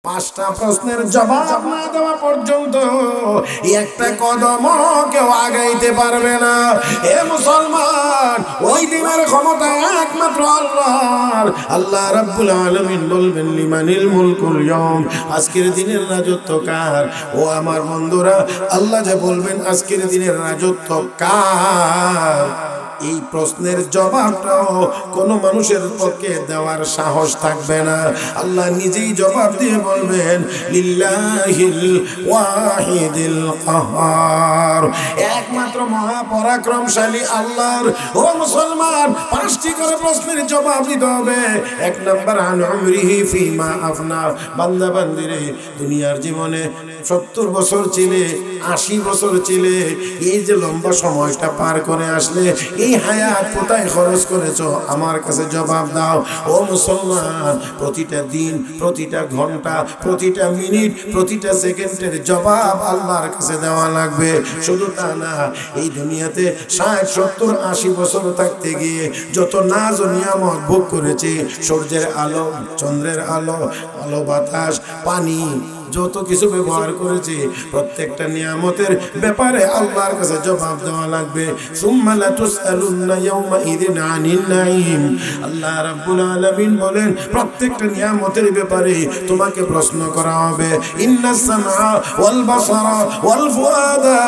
পাঁচটা প্রশ্নের জবাব না দেওয়া পর্যন্ত একটা কদম কেউ আগাইতে পারবে না। এ মুসলমান, ওই দিনের ক্ষমতা একমাত্র আল্লাহর। আল্লাহ রাব্বুল আলামিন বলবেন লিমানিল মুলকুল ইয়াউম, আজকের দিনের রাজত্ব কার? ও আমার বন্ধুরা, আল্লাহ যে বলবেন আজকের দিনের রাজত্ব কার, এই প্রশ্নের জবাবটাও কোনো মানুষের পক্ষে দেওয়ার সাহস থাকবে না। আল্লাহ নিজেই জবাব দিয়ে বলবেন লিল্লাহিল ওয়াহিদিল কাহার, একমাত্র মহাপরাক্রমশালী আল্লাহর। ও মুসলমান, পাঁচটি করে প্রশ্নের জবাব দিতে হবে। এক নম্বর, আন উমরিহি ফিমা আফনা, বান্দা বান্দিরে দুনিয়ার জীবনে 70 বছর ছিলে, 80 বছর ছিলে, এই যে লম্বা সময়টা পার করে আসলে, এই হায়াত কোথায় খরচ করেছো? আমার কাছে জবাব দাও। ও মুসলমান, প্রতিটা দিন, প্রতিটা ঘন্টা, প্রতিটা মিনিট, প্রতিটা সেকেন্ডের জবাব আল্লাহর কাছে দেওয়া লাগবে। শুধু তা না, এই দুনিয়াতে 60, 70, 80 বছর থাকতে গিয়ে যত নাজ ও নিয়ামত ভোগ করেছে, সূর্যের আলো, চন্দ্রের আলো, আলো বাতাস, পানি, যত কিছু ব্যবহার করেছে, প্রত্যেকটা নিয়ামতের ব্যাপারে আল্লাহর কাছে জবাব দেওয়া লাগবে। সুম্মা লা তুসআলুন্না ইয়াওমা ইযিন আনিন নাঈম, আল্লাহ রাব্বুল আলামিন বলেন প্রত্যেকটা নিয়ামতের ব্যাপারে তোমাকে প্রশ্ন করা হবে। ইন্নাস সামআ ওয়াল বাসারা ওয়াল ফুআদা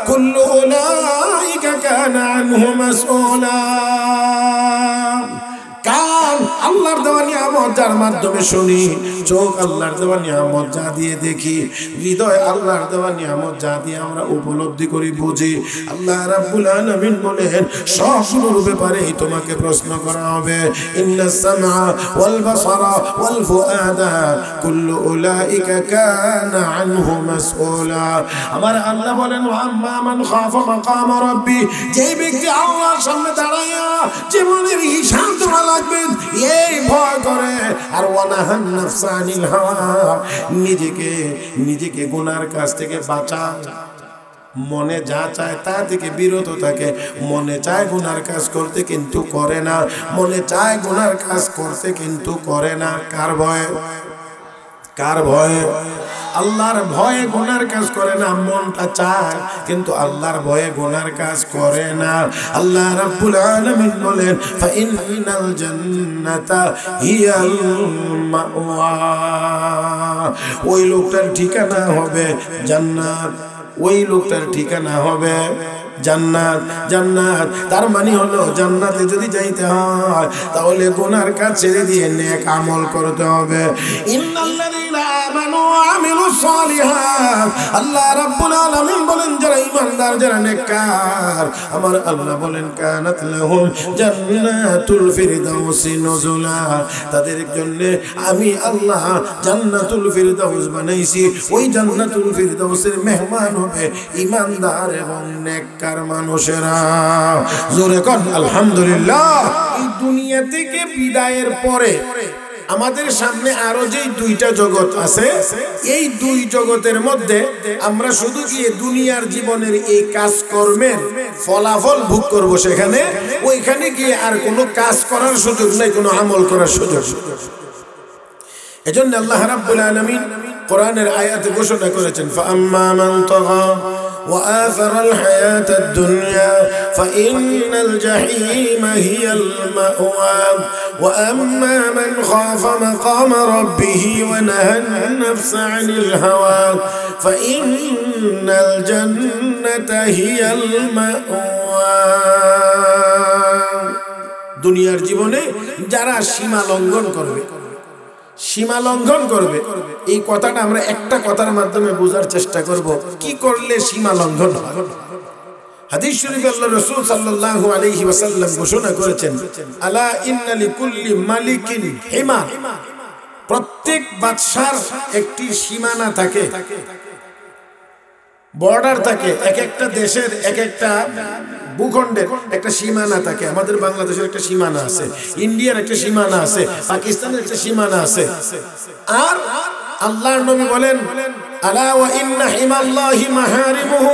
কুল্লু উলাইকা কানা আনহু মাসউলা। কান আল্লাহর দেওয়া নিয়ামত যার মাধ্যমে শুনি, চোখ আল্লাহর দেওয়া নিয়ামত যা দিয়ে দেখি, হৃদয় আল্লাহর দেওয়া নিয়ামত যা দিয়ে আমরা উপলব্ধি করি, বুঝি, আল্লাহ রাব্বুল আলামিন বলেন সবগুলোর ব্যাপারে তোমাকে প্রশ্ন করা হবে। ইন্নাস সামআ ওয়াল বাসারা ওয়াল ফুআদা কুল্লু উলাইকা কানা আনহু মাসউলা। আমার আল্লাহ বলেন ওয়া আম্মা মান খাফা মাকাম রাব্বি, যেই ব্যক্তি আল্লাহর সামনে দাঁড়ায়া জীবনের হিসাব দেওয়া লাগবে এই ভয় করে, আর ওয়ানাহান নাফসা আনিল হাওয়া, নিজেকে গুনার কাছ থেকে বাঁচায়, মনে যা চায় তা থেকে বিরত থাকে। মনে চায় গুনার কাজ করতে কিন্তু করে না, মনে চায় গুনার কাজ করতে কিন্তু করে না। কার ভয়ে? কার ভয়ে? আল্লাহর ভয়ে গুনার কাজ করে না, মনটা চায় কিন্তু আল্লাহর ভয়ে গুনার কাজ করে না। আল্লাহ রাব্বুল আলামিন বলেন ফাইনাল জান্নাতা হিয়াল মাওয়া, ওই লোকটার ঠিকানা হবে জান্নাত, ওই লোকটার ঠিকানা হবে জান্নাত। জান্নাত তার মানে হলো জান্নাতে যদি যাইতে হয় তাহলে গুনার কাজ ছেড়ে দিয়ে নেক আমল করতে হবে। ইন্নাল্লাযীনা আমানু ওয়া আমিলুস সালিহাত, আল্লাহ রাব্বুল আলামিন বলেন যারা ঈমানদার, যারা নেককার, আমার আল্লাহ বলেন কানাত লাহুম জান্নাতুল ফিরদাউসি নুজুলা, তাদের জন্য আমি আল্লাহ জান্নাতুল ফিরদাউস বানাইছি। ওই জান্নাতুল ফিরদাউসের মেহমান হবে ঈমানদার এবং নেককার মানুষেরা। জোরে কোন আলহামদুলিল্লাহ। এই দুনিয়া থেকে বিদায়ের পরে আমাদের সামনে আরো যে দুইটা জগৎ আছে, এই দুই জগতের মধ্যে আমরা শুধু গিয়ে দুনিয়ার জীবনের এই কাজকর্মের ফলাফল ভোগ করব, সেখানে ওইখানে গিয়ে আর কোনো কাজ করার সুযোগ নাই, কোনো আমল করার সুযোগ। এজন্য আল্লাহ রাব্বুল আলামিন কোরআনের আয়াতে ঘোষণা করেছেন ফাআম্মা মান তাগা وآثر الحياة الدنيا فإن الجحيم هي المأوى وأما من خاف مقام ربه ونهى النفس عن الهوى فإن الجنة هي المأوى। দুনিয়ার জীবনে যারা সীমা লঙ্ঘন করবে, সীমা লঙ্ঘন করবে, এই কথাটা আমরা একটা কথার মাধ্যমে বোঝার চেষ্টা করব, কি করলে সীমা লঙ্ঘন হয়। হাদিস শরীফে আল্লাহ রাসূল সাল্লাল্লাহু আলাইহি ওয়াসাল্লাম ঘোষণা করেছেন আলা ইন্না লিকুল্লি মালিকিন হিমা, প্রত্যেক বাদশার একটি সীমানা থাকে, বর্ডার থাকে, এক একটা দেশের এক একটা ভূখণ্ডের একটা সীমানা থাকে। আমাদের বাংলাদেশের একটা সীমানা আছে, ইন্ডিয়ার একটা সীমানা আছে, পাকিস্তানের একটা সীমানা আছে, আর আল্লাহর নবী বলেন আলা ওয়া ইন্না হিমাল্লাহি মাহারিমুহু,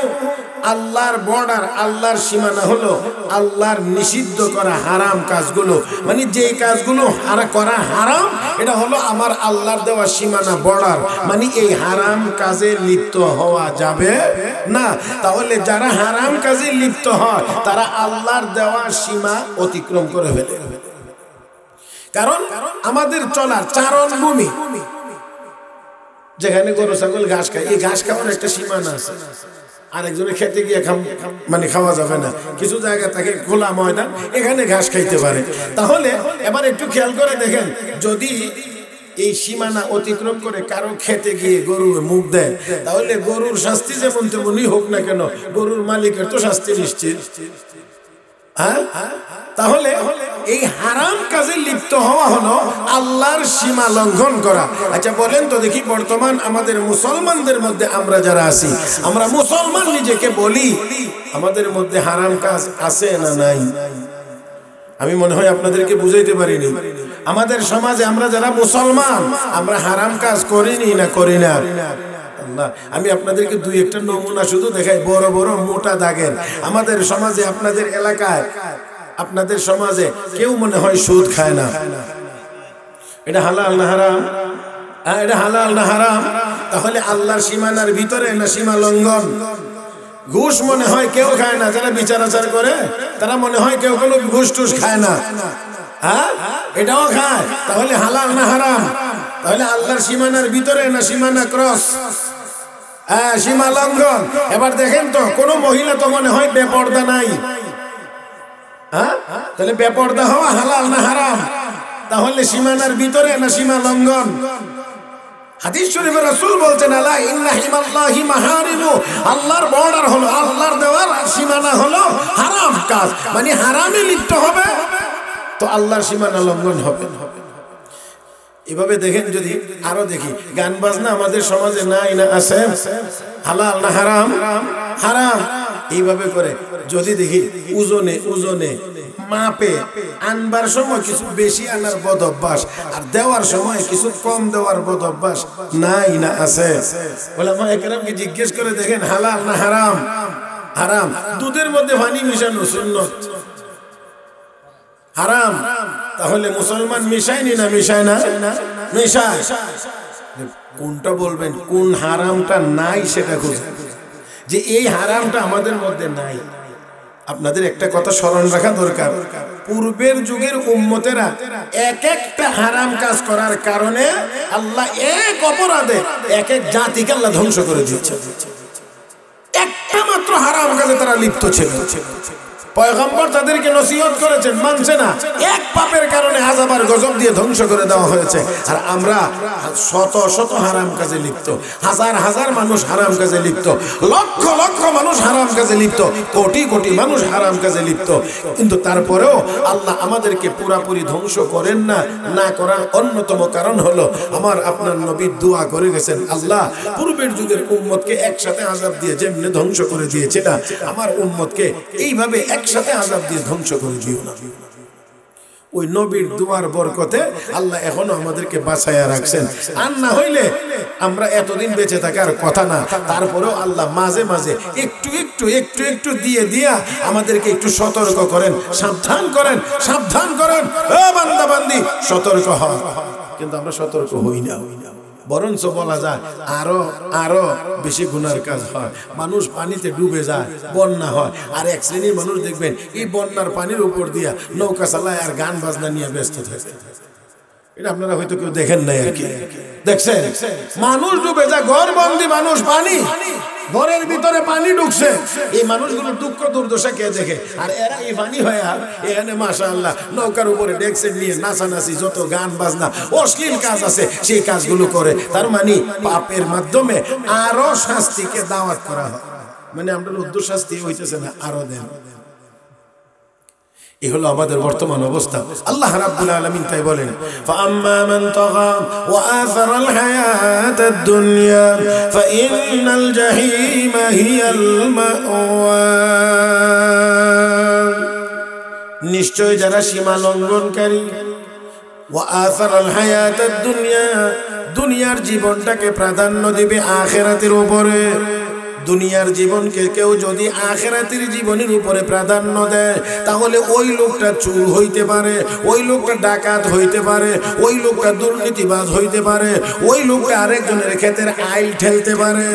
আল্লাহর বর্ডার, আল্লাহর সীমানা হলো আল্লাহর নিষিদ্ধ করা হারাম কাজগুলো, মানে যে কাজগুলো করা হারাম এটা হলো আমার আল্লাহর দেওয়া সীমানা, বর্ডার, মানে এই হারাম কাজে লিপ্ত হওয়া যাবে না। তাহলে যারা হারাম কাজে লিপ্ত হয় তারা আল্লাহর দেওয়া সীমা অতিক্রম করে ফেলে। কারণ আমাদের চলার চারণ ভূমি, যেখানে গরু ছাগল ঘাস খায়, এই ঘাস খাওয়ার একটা সীমানা আছে। আরেকজনের খেতে গিয়ে মানে খাওয়া যাবে না, কিছু জায়গা থাকে খোলা ময়দান, এখানে ঘাস খাইতে পারে। তাহলে এবার একটু খেয়াল করে দেখেন, যদি এই সীমানা অতিক্রম করে কারো খেতে গিয়ে গরু মুখ দেয়, তাহলে গরুর শাস্তি যেমন তেমনই হোক না কেন, গরুর মালিকের তো শাস্তি নিশ্চিত। তাহলে এই হারাম কাজে লিপ্ত হওয়া হলো আল্লাহর সীমা লঙ্ঘন করা। আচ্ছা বলেন তো দেখি, বর্তমান আমাদের মুসলমানদের মধ্যে আমরা যারা আছি, আমরা মুসলমান নিজেকে বলি, আমাদের মধ্যে হারাম কাজ আছে না নাই? আমি মনে হয় আপনাদেরকে বুঝাইতে পারিনি। আমাদের সমাজে আমরা যারা মুসলমান, আমরা হারাম কাজ করিনি না করি না? আমি আপনাদেরকে দুই একটা নমুনা শুধু দেখাই, বড় বড় মোটা দাগের। আমাদের সমাজে, আপনাদের এলাকায়, আপনাদের সমাজে কেউ মনে হয় সুদ খায় না। এটা হালাল না হারাম? এটা হালাল না হারাম? তাহলে আল্লাহর সীমানার ভিতরে না সীমা লঙ্ঘন? ঘুষ মনে হয় কেউ খায় না, যারা বিচার আচার করে তারা মনে হয় কেউ কোনো ঘুষ টুস খায় না। এটাও খায়, তাহলে হালাল না হারাম? তাহলে আল্লাহর সীমানার ভিতরে না সীমানা ক্রস, সীমা লঙ্ঘন। এবার দেখেন তো, কোন মহিলা তো মনে হয় বেপর্দা নাই। তাহলে বেপর্দা হওয়া হালাল না হারাম? তাহলে সীমানার ভিতরে না সীমা লঙ্ঘন? হাদিস শরীফে রাসূল বলছেন আলা ইন্না হিমাল্লাহি মাহারিমু, আল্লাহর বর্ডার হলো, আল্লাহর দেওয়ার সীমানা হলো হারাম কাজ, মানে হারামে লিপ্ত হবে তো আল্লাহর সীমানা লঙ্ঘন হবে। এভাবে দেখেন, যদি আরো দেখি, গান বাজনা আমাদের সমাজে নাই না আছে? হালাল না হারাম? হারাম। এইভাবে করে যদি দেখি, ওজনে ওজনে মাপে আনবার সময় কিছু বেশি আনার বদ অভ্যাস, আর দেওয়ার সময় কিছু কম দেওয়ার বদ অভ্যাস নাই না আছে? ওলামা একরামকে জিজ্ঞেস করে দেখেন, হালাল না হারাম? হারাম। দুধের মধ্যে পানি মিশানো সুন্নত, হারাম। তাহলে মুসলমান মিশায়নি না মিশায় না? মিশায়। কোনটা বলবেন, কোন হারামটা নাই সেটা খুঁজে, যে এই হারামটা আমাদের মধ্যে নাই। আপনাদের একটা কথা স্মরণ রাখা দরকার, পূর্বের যুগের উম্মতেরা এক একটা হারাম কাজ করার কারণে আল্লাহ এক অপরাধে এক এক জাতিকে আল্লাহ ধ্বংস করে দিচ্ছে। একটা মাত্র হারাম কাজে তারা লিপ্ত ছিল, পয়গম্বর তাদেরকে নসিহত করেছেন, মানছে না, এক পাপের কারণে আযাব আর গজব দিয়ে ধ্বংস করে দেওয়া হয়েছে। আর আমরা শত শত হারাম কাজে লিপ্ত, হাজার হাজার মানুষ হারাম কাজে লিপ্ত, লক্ষ লক্ষ মানুষ হারাম কাজে লিপ্ত, কোটি কোটি মানুষ হারাম কাজে লিপ্ত। কিন্তু তারপরেও আল্লাহ আমাদেরকে পুরাপুরি ধ্বংস করেন না। না করার অন্যতম কারণ হলো, আমার আপনার নবী দোয়া করে গেছেন, আল্লাহ পূর্বের যুগের উম্মতকে একসাথে আযাব দিয়ে যেমনি ধ্বংস করে দিয়েছে না, আমার উম্মতকে এইভাবে একসাথে আযাব দিয়ে ধ্বংস করে দিও না। ওই নবীর দুয়ার বরকতে আল্লাহ এখনো আমাদেরকে বাঁচাইয়া রাখছেন। আর না হইলে আমরা এতদিন বেঁচে থাকার কথা না। তারপরেও আল্লাহ মাঝে মাঝে একটু একটু একটু একটু দিয়ে দিয়া আমাদেরকে একটু সতর্ক করেন, সাবধান করেন, সাবধান করেন, ও বান্দা বান্দি সতর্ক হও। কিন্তু আমরা সতর্ক হই না, বরঞ্চ বলা যায় আরো আরো বেশি গুনার কাজ হয়। মানুষ পানিতে ডুবে যায়, বন্যা হয়, আর এক শ্রেণীর মানুষ দেখবেন এই বন্যার পানির উপর দিয়া নৌকা চালায় আর গান বাজনা নিয়ে ব্যস্ত থাকে। এটা আপনারা হয়তো কেউ দেখেন নাই আর কি, দেখছেন? মানুষ ডুবে যায়, ঘর বন্দি মানুষ, পানি ঘরের ভিতরে পানি ঢুকছে, এই মানুষগুলো দুঃখ দুর্দশা কে দেখে? আর এরা এই পানি হয়ে এখানে মাশাআল্লাহ নৌকার উপরে ডেক্সের নিয়ে নাচানাচি, যত গান বাজনা অশ্লীল কাজ আছে সেই কাজগুলো করে। তার মানে পাপের মাধ্যমে আরো শাস্তিকে দাওয়াত করা হয়। মানে আমরা উদ্দেশ্য শাস্তি হইতেছে না, আরো দেন। এই হলো আমাদের বর্তমান অবস্থা। আল্লাহ রাব্বুল আলামিন তাই বলেন, ফাআম্মা মান তাগা ওয়া আসারাল হায়াতাদ দুনিয়া ফাইন্নাল জাহিমা হিয়াল মাওয়া। নিশ্চয় যারা সীমা লঙ্ঘনকারী, ওয়া আসারাল হায়াতাদ দুনিয়া, দুনিয়ার জীবনটাকে প্রাধান্য দিবে আখিরাতের উপরে। দুনিয়ার জীবনকে কেউ যদি আখিরাতের জীবনের উপরে প্রাধান্য দেয় তাহলে ওই লোকটা চোর হইতে পারে, ওই লোকটা ডাকাত হইতে পারে, ওই লোকটা দুর্নীতিবাজ হইতে পারে, ওই লোকটা আরেকজনের ক্ষেতের আইল ঠেলতে পারে।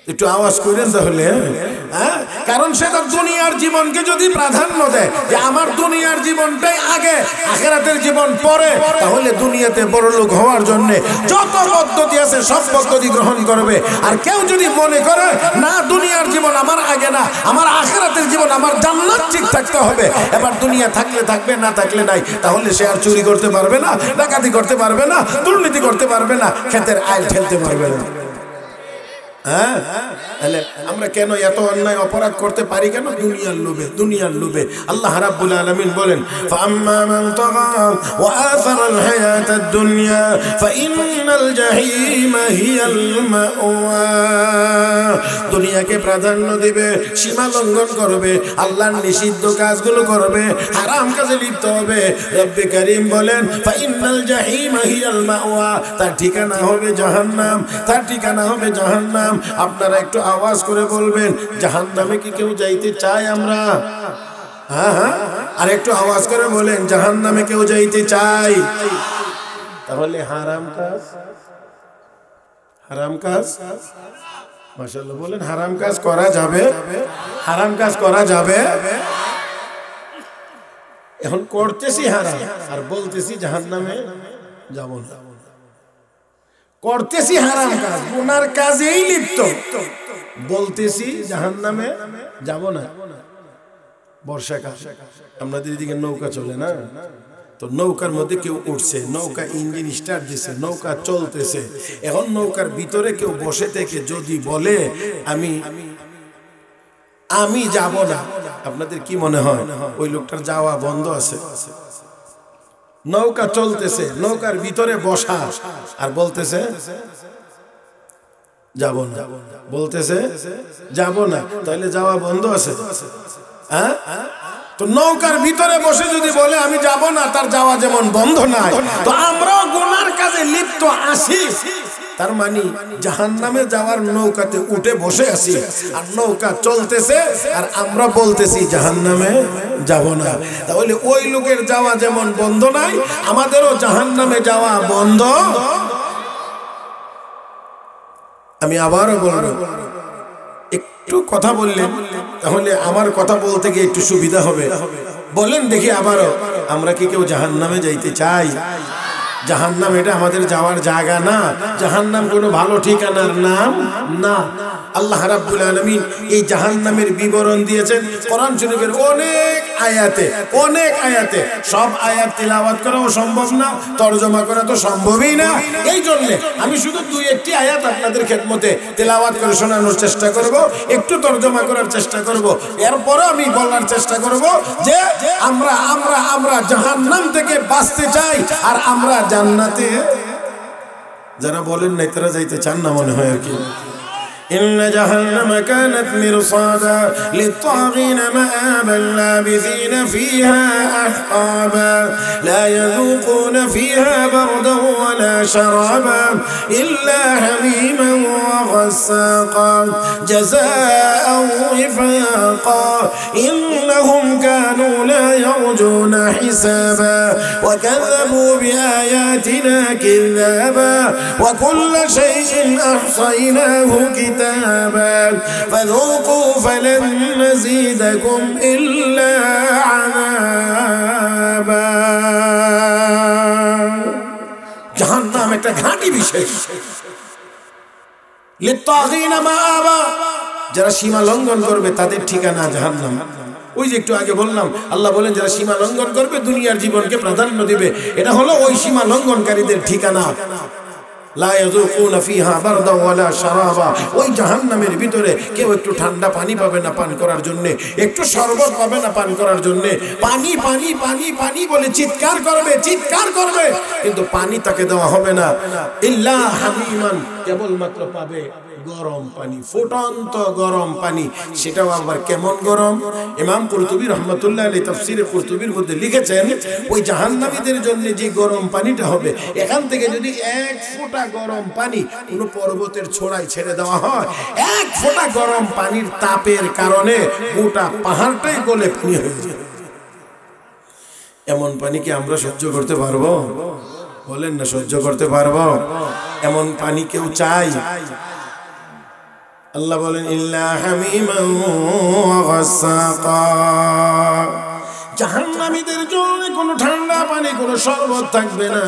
একটু আওয়াজ করেন তাহলে, হ্যাঁ? কারণ সে তার দুনিয়ার জীবনকে যদি প্রাধান্য দেয় যে আমার দুনিয়ার জীবনটাই আগে, আখিরাতের জীবন পরে, তাহলে দুনিয়াতে বড় লোক হওয়ার জন্য যত পদ্ধতি আছে সব পদ্ধতি গ্রহণ করবে। আর কেউ যদি মনে করে না দুনিয়ার জীবন আমার আগে না, আমার আখিরাতের জীবন, আমার জান্নাত ঠিক থাকতে হবে, এবার দুনিয়া থাকলে থাকবে না থাকলে নাই, তাহলে সে আর চুরি করতে পারবে না, ডাকাতি করতে পারবে না, দুর্নীতি করতে পারবে না, ক্ষেতের আইল ঠেলতে পারবে না। হ্যাঁ, তাহলে আমরা কেন এত অন্যায় অপরাধ করতে পারি কেন? দুনিয়ার লোভে, দুনিয়ার লোভে। আল্লাহ রাব্বুল আলামিন বলেন ফাআম্মা মান তাগা ওয়া আসারাল হায়াতাদ দুনিয়া ফাইন্নাল জাহিমা হিয়াল মাওয়া। দুনিয়াকে প্রাধান্য দিবে, সীমা লঙ্ঘন করবে, আল্লাহর নিষিদ্ধ কাজগুলো করবে, হারাম কাজে লিপ্ত হবে, রব্বে কারীম বলেন ফাইন্নাল জাহিমা হিয়াল মাওয়া, তার ঠিকানা হবে জাহান্নাম, তার ঠিকানা হবে জাহান্নাম। আপনারা একটু আওয়াজ করে বলবেন জাহান্নামে কি কেউ যাইতে চায় আমরা? হ্যাঁ হ্যাঁ, আর একটু আওয়াজ করে বলেন জাহান্নামে কেউ যাইতে চায়? তাহলে হারাম কাজ, হারাম কাজ, মাশাআল্লাহ বলেন হারাম কাজ করা যাবে, হারাম কাজ করা যাবে। এখন করতেছি হারাম আর বলতেছি জাহান্নামে যাব না, করতেছি হারাম কাজ, গুনার কাজেই লিপ্ত, বলতেছি জাহান্নামে যাব না। বর্ষাকাল, আমাদের এদিকে নৌকা চলে না, তো নৌকার মধ্যে কেউ উঠছে, নৌকা ইঞ্জিন স্টার্ট দিছে, নৌকা চলতেছে, এখন নৌকার ভিতরে কেউ বসে থেকে যদি বলে আমি আমি যাব না, আপনাদের কি মনে হয় ওই লোকটার যাওয়া বন্ধ আছে? নৌকা চলতেছে, নৌকার ভিতরে বসা, আর বলতেছে যাব না, বলতেছে যাব না, তাহলে যাওয়া বন্ধ আছে? হ্যাঁ, তো নৌকার ভিতরে বসে যদি বলে আমি যাব না, তার যাওয়া যেমন বন্ধ নাই, তো আমরাও গুনার কাজে লিপ্ত আছি, তার মানে জাহান্নামে যাওয়ার নৌকাতে উঠে বসে আছি, আর নৌকা চলতেছে আর আমরা বলতেছি জাহান্নামে যাব না। তাহলে ওই লোকের যাওয়া যেমন বন্ধ নাই, আমাদেরও জাহান্নামে যাওয়া বন্ধ। আমি আবারও বলবো, একটু কথা বললেন তাহলে আমার কথা বলতে গিয়ে একটু সুবিধা হবে। বলেন দেখি আবারও, আমরা কি কেউ জাহান্নামে যাইতে চাই? জাহান্নাম এটা আমাদের যাওয়ার জায়গা না, জাহান্নাম কোনো ভালো ঠিকানার নাম না। আল্লাহ রাব্বুল আলামিন এই জাহান্নামের বিবরণ দিয়েছেন কোরআন শরীফের অনেক আয়াতে, অনেক আয়াতে। সব আয়াত তিলাওয়াত করাও সম্ভব না, তরজমা করা তো সম্ভবই না। এই জন্য আমি শুধু দুই একটি আয়াত আপনাদের খেদমতে তিলাওয়াত করে শোনানোর চেষ্টা করব, একটু তরজমা করার চেষ্টা করব, এরপরে আমি বলার চেষ্টা করব যে আমরা আমরা আমরা জাহান্নাম থেকে বাঁচতে চাই, আর আমরা জান্নাতে। যারা বলেন নাই তারা যাইতে চান না মনে হয় আর কি। إن جهنم كانت مرصادا للطاغين مآبا لابثين فيها أحقابا لا يذوقون فيها بردا ولا شرابا إلا حميما وغساقا جزاء وفاقا إنهم كانوا لا يرجون حسابا وكذبوا بآياتنا كذابا وكل شيء أحصيناه كتابا فذوقوا فلن نزيدكم إلا عذابا। জাহান্নাম একটা ঘাঁটি বিশেষ, লিত্তাগীনা মাআবা, যারা সীমা লঙ্ঘন করবে তাদের ঠিকানা জাহান্নাম। ওই যে একটু আগে বললাম, আল্লাহ বলেন যারা সীমা লঙ্ঘন করবে দুনিয়ার জীবনকে প্রাধান্য দিবে, এটা হলো ওই সীমা লঙ্ঘনকারীদের ঠিকানা। লা ইয়াযুকুনা ফিহা বারদা ওয়ালা শারাবা, ওই জাহান্নামের ভিতরে কেউ একটু ঠান্ডা পানি পাবে না পান করার জন্য, একটু শরবত পাবে না পান করার জন্য। পানি পানি পানি পানি বলে চিৎকার করবে, চিৎকার করবে, কিন্তু পানি তাকে দেওয়া হবে না। ইল্লা হামিমান, কেবলমাত্র পাবে গরম পানি, ফুটন্ত গরম পানি। সেটাও আবার কেমন গরম? ইমাম কুরতুবী রাহমাতুল্লাহ আলাইহি তাফসীরে কুরতুবীর মধ্যে লিখেছেন, ওই জাহান্নামীদের জন্য যে গরম পানিটা হবে, এখান থেকে যদি এক ফোঁটা গরম পানি কোনো পর্বতের ছোড়ায় ছেড়ে দেওয়া হয়, এক ফোঁটা গরম পানির তাপের কারণে গোটা পাহাড়টাই গলে পানি হয়ে যায়। এমন পানি কি আমরা সহ্য করতে পারবো? বলেন না, সহ্য করতে পারবো? এমন পানি কেউ চাই? আল্লাহ বলেন ইল্লা হামিমান ওয়া গাসসাকা, জাহান্নামীদের জন্য কোনো ঠান্ডা পানি, কোনো শরবত থাকবে না,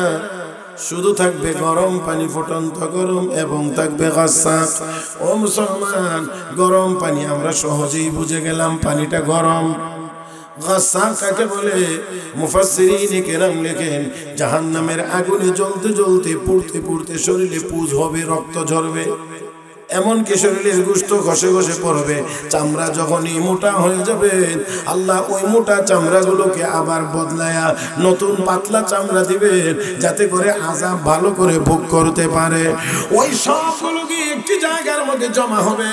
শুধু থাকবে গরম পানি, ফুটন্ত গরম, এবং থাকবে গাসসাক। ও মুসলমান, গরম পানি আমরা সহজেই বুঝে গেলাম, পানিটা গরম। গাসসাক কাকে বলে? মুফাসসিরিনে কেরাম লেখেন, জাহান্নামের আগুনে জ্বলতে জ্বলতে পুড়তে পুড়তে শরীরে পুজ হবে, রক্ত ঝরবে, এমনকি শরীরের গোশত ঘষে ঘষে পড়বে। চামড়া যখনই মোটা হয়ে যাবে, আল্লাহ ওই মোটা চামড়াগুলোকে আবার বদলায়া নতুন পাতলা চামড়া দিবেন, যাতে করে আযাব ভালো করে ভোগ করতে পারে। ওই সবগুলো কি একটি জায়গার মধ্যে জমা হবে?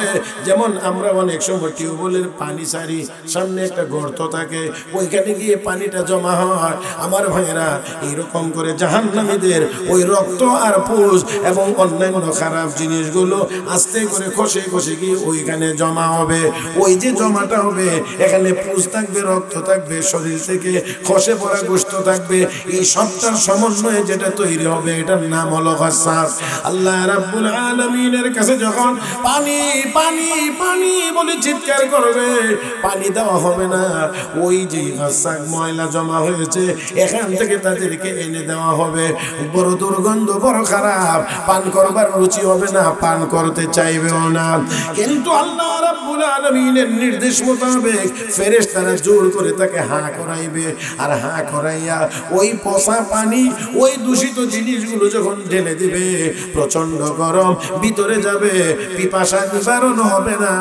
যেমন আমরা অনেক সময় টিউবওয়েলের পানি ছাড়ি, সামনে একটা গর্ত থাকে, ওইখানে গিয়ে পানিটা জমা হয়। আমার ভাইয়েরা, এইরকম করে জাহান্নামীদের ওই রক্ত আর পুজ এবং অন্যান্য খারাপ জিনিসগুলো আস্তে করে খসে খসে গিয়ে ওইখানে জমা হবে। ওই যে জমাটা হবে, এখানে পুজ থাকবে, রক্ত থাকবে, শরীর থেকে খসে পড়া গোশত থাকবে, এই সবটার সমন্বয়ে যেটা তৈরি হবে, এটার নাম হলো গাসসাক। আল্লাহ রাব্বুল আলামিনের কাছে যখন পানি পানি পানি বলে চিৎকার করবে, পানি দেওয়া হবে না, ওই যে গাসসাক ময়লা জমা হয়েছে, এখান থেকে তাদেরকে এনে দেওয়া হবে। বড় দুর্গন্ধ, বড় খারাপ, পান করবার রুচি হবে না, পান করতে চাইবেও না। কিন্তু আল্লাহ রাব্বুল আলামিনের নির্দেশ মোতাবেক ফেরেশতারা জোর করে তাকে হাঁ করাইবে, আর হাঁ করাইয়া ওই পচা পানি, ওই দূষিত জিনিসগুলো যখন ঢেলে দিবে, প্রচন্ড গরম, ভিতরে যাবে, পিপাসা নিবারণ হবে না,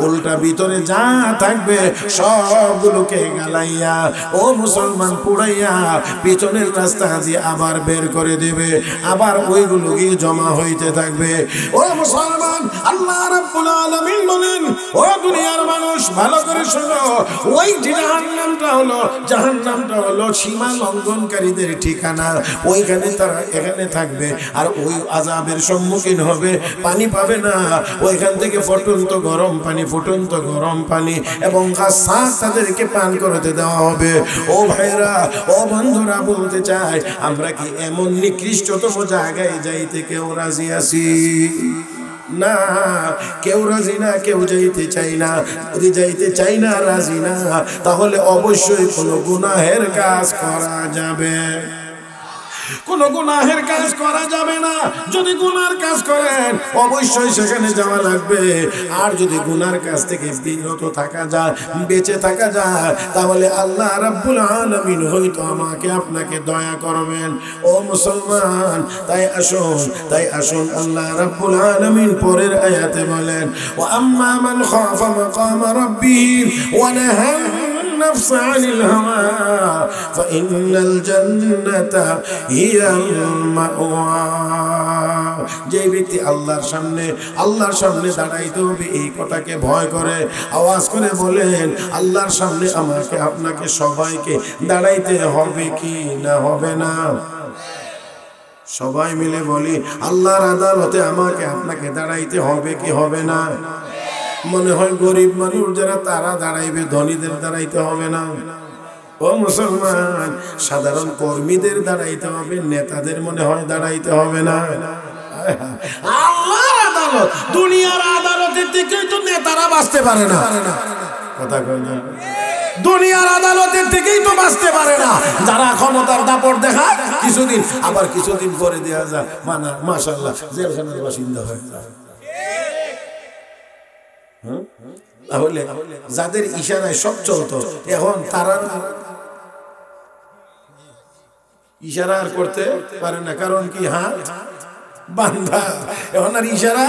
উল্টা ভিতরে যা থাকবে সবগুলোকে গালাইয়া, ও মুসলমান, পুড়াইয়া পিছনের রাস্তা দিয়ে আবার বের করে দেবে, আবার ওইগুলো গিয়ে জমা হইতে থাকবে। ও মুসলমান, আল্লাহ রাব্বুল আলামিন বলেন, ও দুনিয়ার মানুষ, ভালো করে শোনো, ওই জাহান্নামটা হলো সীমা লঙ্ঘনকারীদের ঠিকানা। ওইখানে তারা এখানে থাকবে, আর ওই আযাবের সম্মুখীন হবে, পানি পাবে না, ওইখান থেকে ফুটন্ত গরম পানি, ফুটন্ত গরম পানি এবং গাসসাক তাদেরকে পান করতে দেওয়া হবে। ও ভাইরা, ও বন্ধুরা, বলতে চাই, আমরা কি এমন নিকৃষ্টতম জায়গায় যাইতে কেউ রাজি আছি? না, কেউ রাজি না, কেউ যাইতে চাই না। যদি যাইতে চাই না, রাজি না, তাহলে অবশ্যই কোনো গুনাহের কাজ করা যাবে, কোনো গুনাহের কাজ করা যাবে না। যদি গুনার কাজ করেন, অবশ্যই সেখানে যাওয়া লাগবে। আর যদি গুনার কাজ থেকে বিরত থাকা যায়, বেঁচে থাকা যায়, তাহলে আল্লাহ রাব্বুল আলামিন হয়তো আমাকে আপনাকে দয়া করবেন। ও মুসলমান, তাই আসুন আল্লাহ রাব্বুল আলামিন পরের আয়াতে বলেন, ওয়া আম্মা মান খাফা মাকামা রাব্বিহি ওয়া নাহা النفس عن الهوى فإن الجنة هي المأوى। যে ব্যক্তি আল্লাহর সামনে দাঁড়াইতে হবে, এই কথাকে ভয় করে আওয়াজ করে বলেন, আল্লাহর সামনে আমাকে আপনাকে সবাইকে দাঁড়াইতে হবে কি না হবে না? সবাই মিলে বলি, আল্লাহর আদালতে আমাকে আপনাকে দাঁড়াইতে হবে কি হবে না? মনে হয় গরিব মানুষ যারা, তারা দাঁড়াইবে, ধনীদের দাঁড়াইতে হবে না। ও মুসলমান, সাধারণ কর্মীদের দাঁড়াইতে হবে, নেতাদের মনে হয় দাঁড়াইতে হবে না। আল্লাহর আদালত, দুনিয়ার আদালতের থেকে তো নেতারা বাঁচতে পারে না। কথা কয় না? দুনিয়ার আদালতের থেকেই তো বাঁচতে পারে না। যারা ক্ষমতার দাপট দেখায়, কিছুদিন পরে দেওয়া যায়, মাশাআল্লাহ, জেলখানার বাসিন্দা হয়ে যায়। তাহলে যাদের ইশারায় সব চলতো, এখন তারা ইশারা আর করতে পারে না। কারণ কি? হাত বান্দা। এখন আর ইশারা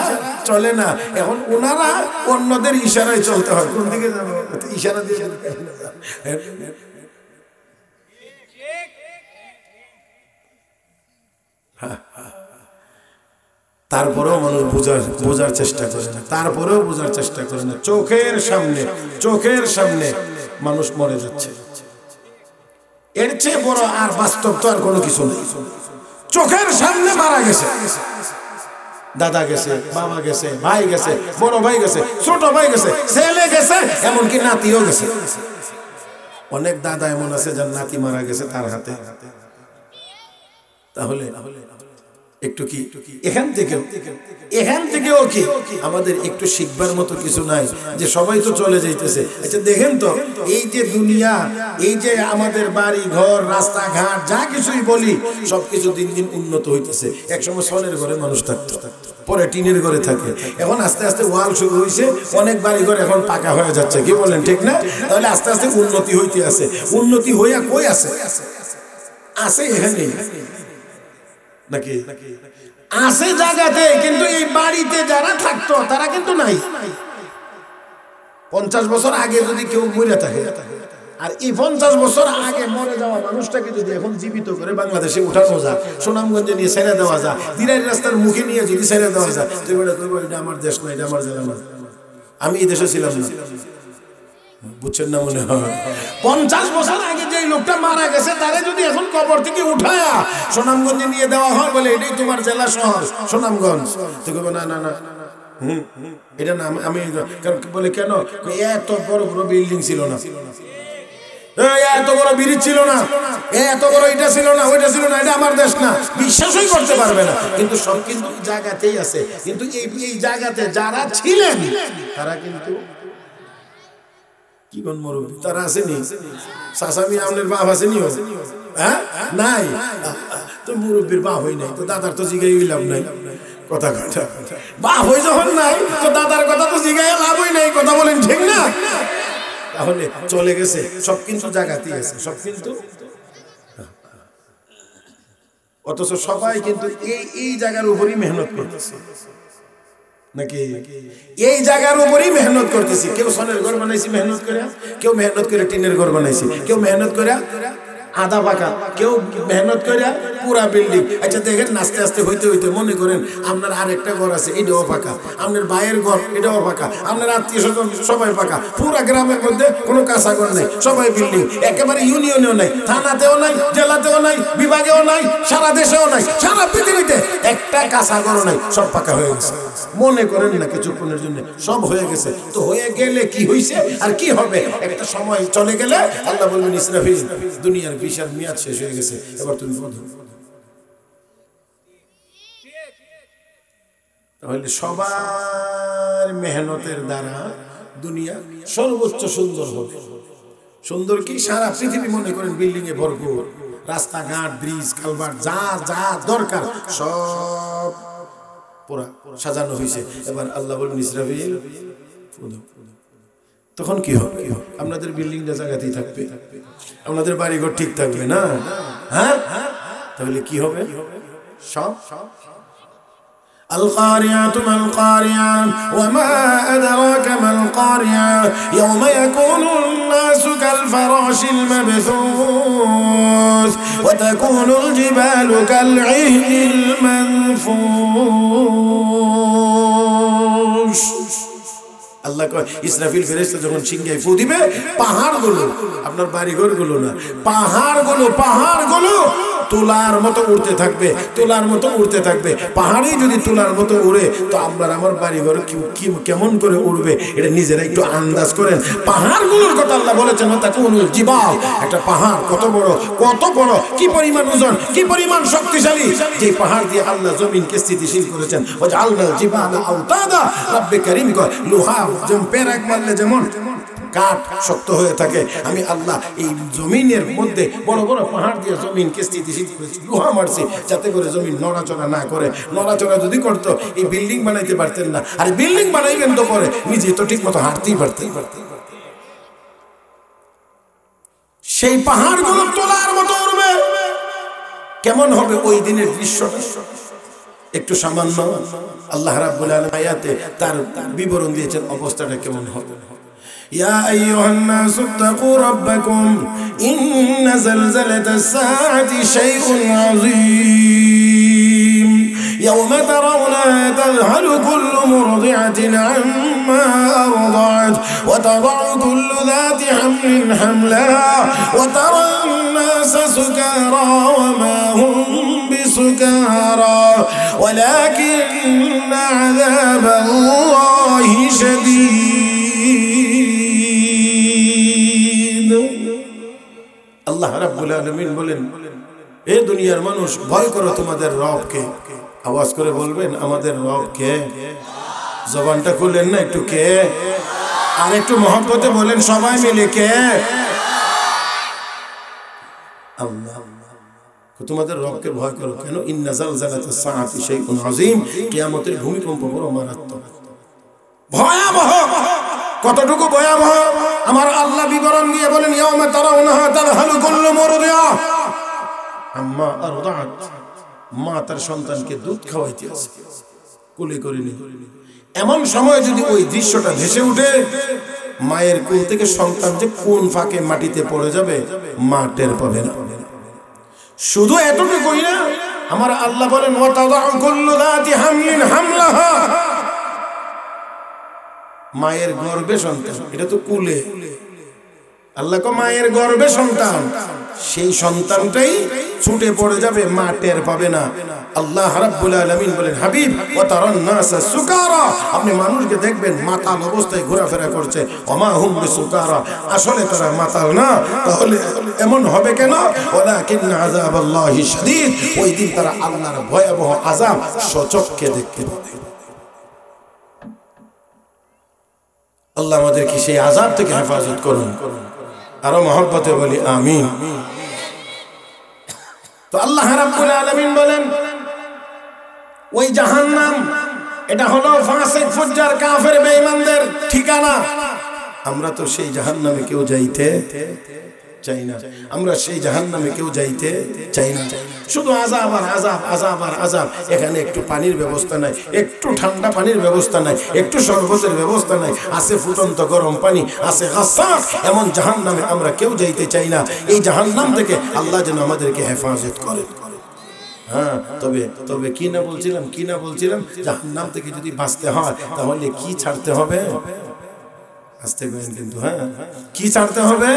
চলে না, এখন ওনারা অন্যদের ইশারায় চলতে হয়। কোন দিকে যাবো ইশারা দিয়ে, তারপরেও মানুষ বোঝার চেষ্টা করে না, তারপরেও বোঝার চেষ্টা করে না। চোখের সামনে মানুষ মরে যাচ্ছে, এর চেয়ে বড় আর বাস্তব তো আর কোনো কিছু নেই। চোখের সামনে মারা গেছে, দাদা গেছে, বাবা গেছে, ভাই গেছে, বড় ভাই গেছে, ছোট ভাই গেছে, ছেলে গেছে, এমনকি নাতিও গেছে। অনেক দাদা এমন আছে যার নাতি মারা গেছে তার হাতে। তাহলে একটু কি এখান থেকেও কি আমাদের একটু শিখবার মতো কিছু নাই? যে সবাই তো চলে যাইতেছে। আচ্ছা দেখেন তো, এই যে দুনিয়া, এই যে আমাদের বাড়ি ঘর রাস্তাঘাট যা কিছুই বলি, সবকিছু দিন দিন উন্নত হইতেছে। একসময় সনের ঘরে মানুষ থাকতো, পরে টিনের ঘরে থাকে, এখন আস্তে আস্তে ওয়াল শুরু হয়েছে, অনেক বাড়ি ঘর এখন পাকা হয়ে যাচ্ছে। কি বলেন, ঠিক না? তাহলে আস্তে আস্তে উন্নতি হইতে আছে। উন্নতি হইয়া কই আছে? আছে এখানে নাকি? আছে জায়গাতে, কিন্তু এই বাড়িতে যারা থাকতো তারা কিন্তু নাই। 50 বছর আগে যদি কেউ মরে থাকে, আর এই 50 বছর আগে মরে যাওয়া মানুষটাকে যদি এখন জীবিত করে বাংলাদেশে উঠানো যায়, সুনামগঞ্জে নিয়ে ছেড়ে দেওয়া যায়, দিরাই রাস্তার মুখে নিয়ে যদি ছেড়ে দেওয়া যায়, এটা আমার দেশ না, এটা আমার জেলা না, আমি এই দেশে ছিলাম না। বুঝছেন না মনে হয়? 50 বছর আগে যে লোকটা মারা গেছে, তারে যদি এখন কবর থেকে উঠায়া সুনামগঞ্জে নিয়ে দেওয়া হয়, বলে এটাই তোমার জেলা শহর সুনামগঞ্জ, তো কইবো না না না, এটা না, আমি বলে কেন? এত বড় বড় বিল্ডিং ছিল না, এত বড় ব্রিজ ছিল না, এত বড় এটা ছিল না, ওইটা ছিল না, এটা আমার দেশ না। বিশ্বাসই করতে পারবে না। কিন্তু সব কিন্তু জায়গাতেই আছে। কিন্তু এই জায়গাতে যারা ছিলেন তারা কিন্তু কি কোন মুরব্বী তারা আসেনি? সাসামি আমনের বাপ আসেনি? হ্যাঁ, নাই তো মুরব্বীর বাপ হই নাই, তো দাদার তো জিগাই লাভ নাই। কথা বাপ হই যখন নাই, তো দাদার কথা তো জিগাই লাভই নাই। কথা বলেন, ঠিক না? তাহলে চলে গেছে, সব কিন্তু জায়গাতেই আছে, সব কিন্তু। অথচ সবাই কিন্তু এই জায়গার উপরই মেহনত করতেছে নাকি? এই জায়গার উপরই মেহনত করতেছি। কেউ সনের ঘর বানাইছি মেহনত করে, কেউ মেহনত করে টিনের ঘর বানাইছি, কেউ মেহনত করে আধা পাকা, কেউ মেহনত করে পুরা বিল্ডিং। আচ্ছা দেখেন, আস্তে আস্তে হইতে হইতে মনে করেন আপনার আরেকটা ঘর আছে, এটাও পাকা, আপনার ভাইয়ের ঘর এটাও পাকা, আপনার আত্মীয় স্বজন সবাই পাকা, পুরা গ্রামের মধ্যে কোনো কাঁচা ঘর নেই, সবাই বিল্ডিং। একেবারে ইউনিয়নেও নাই, থানাতেও নাই, জেলাতেও নাই, বিভাগেও নাই, সারা দেশেও নাই, সারা পৃথিবীতে একটা কাঁচা ঘর নাই, সব পাকা হয়ে গেছে। মনে করেন না কিছুক্ষণের জন্য সব হয়ে গেছে। তো হয়ে গেলে কি হয়েছে আর কি হবে? একটা সময় চলে গেলে আল্লাহ বলবেন, ইসরাফিল, দুনিয়ার বিশাল মেয়াদ শেষ হয়ে গেছে, এবার তুমি বলো। তাহলে সবার মেহনতের দ্বারা দুনিয়া সর্বোচ্চ সুন্দর হবে। সুন্দর কি? সারা পৃথিবী মনে করেন বিল্ডিং এ ভরপুর, রাস্তাঘাট, ব্রিজ, কালভার্ট যা যা দরকার সব পুরা সাজানো হয়েছে। এবার আল্লাহ বলবেন, ইসরাফিল, তখন কি হবে? আপনাদের বিল্ডিংটা জায়গাতেই থাকবে, আপনাদের বাড়িঘর ঠিক থাকবে না? হ্যাঁ, তাহলে কি হবে? সব القارعة ما القارعة وما أدراك ما القارعة يوم يكون الناس كالفراش المبثوث وتكون الجبال كالعهن المنفوش। আল্লাহ কয়, ইসরাফিল ফেরেশতা যখন সিংহায় ফু দিবে, পাহাড়গুলো, আপনার বাড়িঘরগুলো না, পাহাড়গুলো তুলার মতো উড়তে থাকবে, তুলার মতো উড়তে থাকবে। পাহাড়ই যদি তুলার মতো উড়ে, তো আপনার আমার বাড়িঘর কেমন করে উড়বে এটা নিজেরা একটু আন্দাজ করেন। পাহাড়গুলোর কথা আল্লাহ বলেছেন, তাকুনুল জিবাল, একটা পাহাড় কত বড়, কি পরিমাণ ওজন, কি পরিমাণ শক্তিশালী, যে পাহাড় দিয়ে আল্লাহ জমিনকে স্থিতিশীল করেছেন। ওয়াজআলনাল জিবালা আওতাদা, রব্বে কারীম কয়, লোহা যেমন পেরেক মারলে যেমন কাঠ শক্ত হয়ে থাকে, আমি আল্লাহ এই জমিনের মধ্যে বড় বড় পাহাড় দিয়ে জমিনকে স্থিতিশীল করেছি, লোহা মারছি যাতে করে জমিন নড়াচড়া না করে। নড়াচড়া যদি করতো এই বিল্ডিং বানাইতে পারতেন না। আর বিল্ডিং বানাইবেন তো পরে, নিজে তো ঠিক মতো হাঁটতেই পারতেন। সেই পাহাড়গুলো তোলার মতো উড়বে, কেমন হবে ওই দিনের দৃশ্যটা? একটু সামান্য আল্লাহ রাব্বুল আলামিন আয়াতে তার বিবরণ দিয়েছেন অবস্থাটা কেমন হবে। ইয়া আইয়ুহান নাসু তাকু রাব্বাকুম ইন্না যালজালাতাস সাআতি শাইউন আযীম ইয়াওমা তারাউনাহা তাযহালু কুল্লু মুরদি'atin 'amma arda'at ওয়া তাদা'u কুল্লু যাতি হামলিন হামলাহা ওয়া তারান নাসা সুকারা ওয়া মা হুম বিসুকারা ওয়ালাকিন্না 'আযাবাল্লাহি শাদীদ। আল্লাহ রাব্বুল আলামিন বলেন, এ দুনিয়ার মানুষ, ভয় করো তোমাদের রবকে। আওয়াজ করে বলবেন, আমাদের রব কে? জবানটা খুলেন না একটু, কে? আর একটু মহব্বতে বলেন সবাই মিলে, কে? আল্লাহ। তোমাদের রবকে ভয় করো কেন? ইন্না যালজালাতাস সাআতি শাইউন আযীম, কিয়ামতের ভূমিকম্প বড় মারাত্মক, ভয়াবহ। কতটুকু ভয়াবহ আমার আল্লাহ বিবরণ দিয়ে বলেন, ইয়াওমা তারাউনাহা তাযহালু কুল্লু মুরদিআ আম্মা আরদাআত। মা তার সন্তানকে দুধ খাওয়াইতে আছে, কোলে করে নিয়ে। এমন সময় যদি ওই দৃশ্যটা ভেসে উঠে, মায়ের কোল থেকে সন্তান যে কোন ফাঁকে মাটিতে পড়ে যাবে মা টের পাবে না। শুধু এতটুকুই না, আমার আল্লাহ বলেন, ওয়া তাদাউ কুল্লু যাতি হামলিন হামলাহা। মায়ের গর্ভে সন্তান, এটা তো কুলে, আল্লাহ কো মায়ের গর্ভে সন্তান, সেই সন্তানটাই ছুটে পড়ে যাবে, মা টের পাবে না। আল্লাহ রাব্বুল আলামিন বলেন, হাবিব ওয়া তারান নাসা সুকারা, আপনি মানুষকে দেখবেন মাতাল অবস্থায় ঘোরাফেরা করছে, ওমা হুম বিসুকারা, আসলে তারা মাতাল না। তাহলে এমন হবে কেন? ওয়ালাকিন্না আযাবাল্লাহি শাদীদ, ওই দিন তারা আল্লাহর ভয়াবহ আযাব সচক্ষে দেখতে পাবে। আল্লাহ আমাদেরকে সেই আযাব থেকে হেফাজত করুন। আরো মহব্বতে বলি আমিন। তো আল্লাহ রাব্বুল আলামিন বলেন, ওই জাহান্নাম, এটা হলো ফাসিক ফুজ্জার কাফের বেঈমানদের ঠিকানা। আমরা তো সেই জাহান্নামে কেউ যাইতে চাই না, আমরা সেই জাহান্নামে কেউ যাইতে চাই না। শুধু আযাব আর আযাব, আযাব আর আযাব। এখানে একটু পানির ব্যবস্থা নাই, একটু ঠান্ডা পানির ব্যবস্থা নাই, একটু শরবতের ব্যবস্থা নাই, আছে ফুটন্ত গরম পানি, আছে গাসাক। এমন জাহান্নামে আমরা কেউ যাইতে চাই না। এই জাহান্নাম থেকে আল্লাহ যেন আমাদেরকে হেফাজত করেন। হ্যাঁ, তবে কি না বলছিলাম, জাহান্নাম থেকে যদি বাঁচতে হয় তাহলে কি ছাড়তে হবে? আসতে করেন কিন্তু, হ্যাঁ, কি ছাড়তে হবে?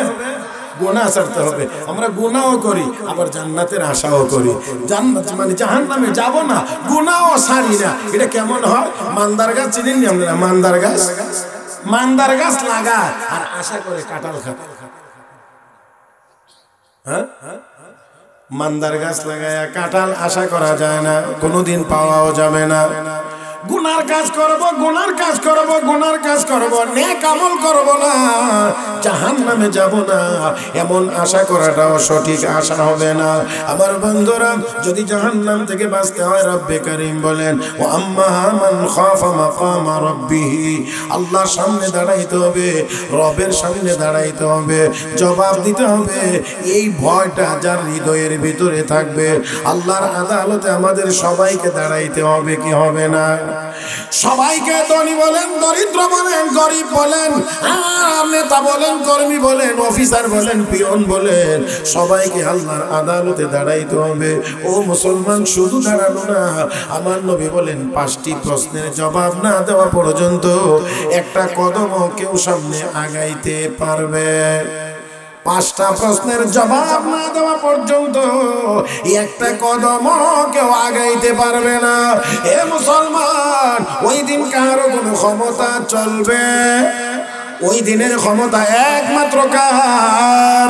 গুনাহ ছাড়তে হবে। আমরা গুনাহও করি, আবার জান্নাতের আশাও করি। জান্নাত মানে জাহান্নামে যাব না, গুনাহও ছাড়ি না। এটা কেমন হয়? মান্দার গাছ চিনেন নি আপনারা? মান্দার গাছ লাগায় আর আশা করে কাঁঠাল খাবে। হ্যাঁ, মান্দার গাছ লাগায় কাঁঠাল আশা করা যায় না, কোনোদিন পাওয়াও যাবে না। গুনার কাজ করব, নেক আমল করব না, জাহান্নামে যাব না, এমন আশা করাটাও সঠিক আশা হবে না। আমার বন্ধুরা, যদি জাহান্নাম থেকে বাঁচতে হয়, রব্বে কারীম বলেন, ও আম্মা মান খাফা মাকামা রাব্বিহি, আল্লাহর সামনে দাঁড়াইতে হবে, রবের সামনে দাঁড়াইতে হবে, জবাব দিতে হবে। এই ভয়টা যার হৃদয়ের ভিতরে থাকবে, আল্লাহর আদালতে আমাদের সবাইকে দাঁড়াইতে হবে, কি হবে না? সবাইকে, ধনী বলেন, দরিদ্র বলেন, গরিব বলেন, আর নেতা বলেন, কর্মী বলেন, অফিসার বলেন, পিয়ন বলেন, সবাইকে আল্লাহর আদালতে দাঁড়াইতে হবে। ও মুসলমান, শুধু দাঁড়ানো না, আমার নবী বলেন, 5টি প্রশ্নের জবাব না দেওয়া পর্যন্ত একটা কদমও কেউ সামনে আগাইতে পারবে। 5টা প্রশ্নের জবাব না দেওয়া পর্যন্ত একটা কদমও কেউ আগাইতে পারবে না। হে মুসলমান, ওই দিন কারো কোনো ক্ষমতা চলবে? ওই দিনের ক্ষমতা একমাত্র কার?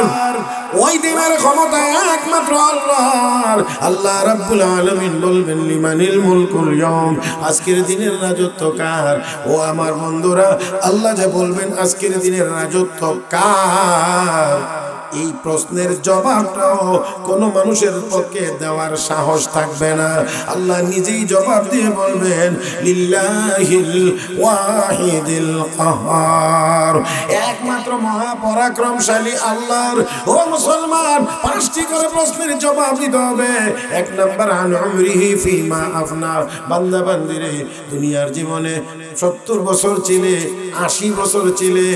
ওই দিনের ক্ষমতা একমাত্র আল্লাহর। আল্লাহ রাব্বুল আলামিন বলবেন, লিমানিল মুলকুল ইয়াউম, আজকের দিনের রাজত্ব কার? ও আমার বন্ধুরা, আল্লাহ যে বলবেন আজকের দিনের রাজত্ব কার, এই প্রশ্নের জবাবটাও কোনো মানুষের পক্ষে দেওয়ার সাহস থাকবে না। আল্লাহ নিজেই জবাব দিয়ে বলবেন লিল্লাহিল ওয়াহিদিল কাহ্হার, একমাত্র মহাপরাক্রমশালী আল্লাহর। ও মুসলমান, 5টি করে প্রশ্নের জবাব দিতে হবে। 1 নাম্বার আন উমরিহি ফিমা আফনা, বান্দা বান্দিরে দুনিয়ার জীবনে 70 বছর ছিলে, 80 বছর ছিলে,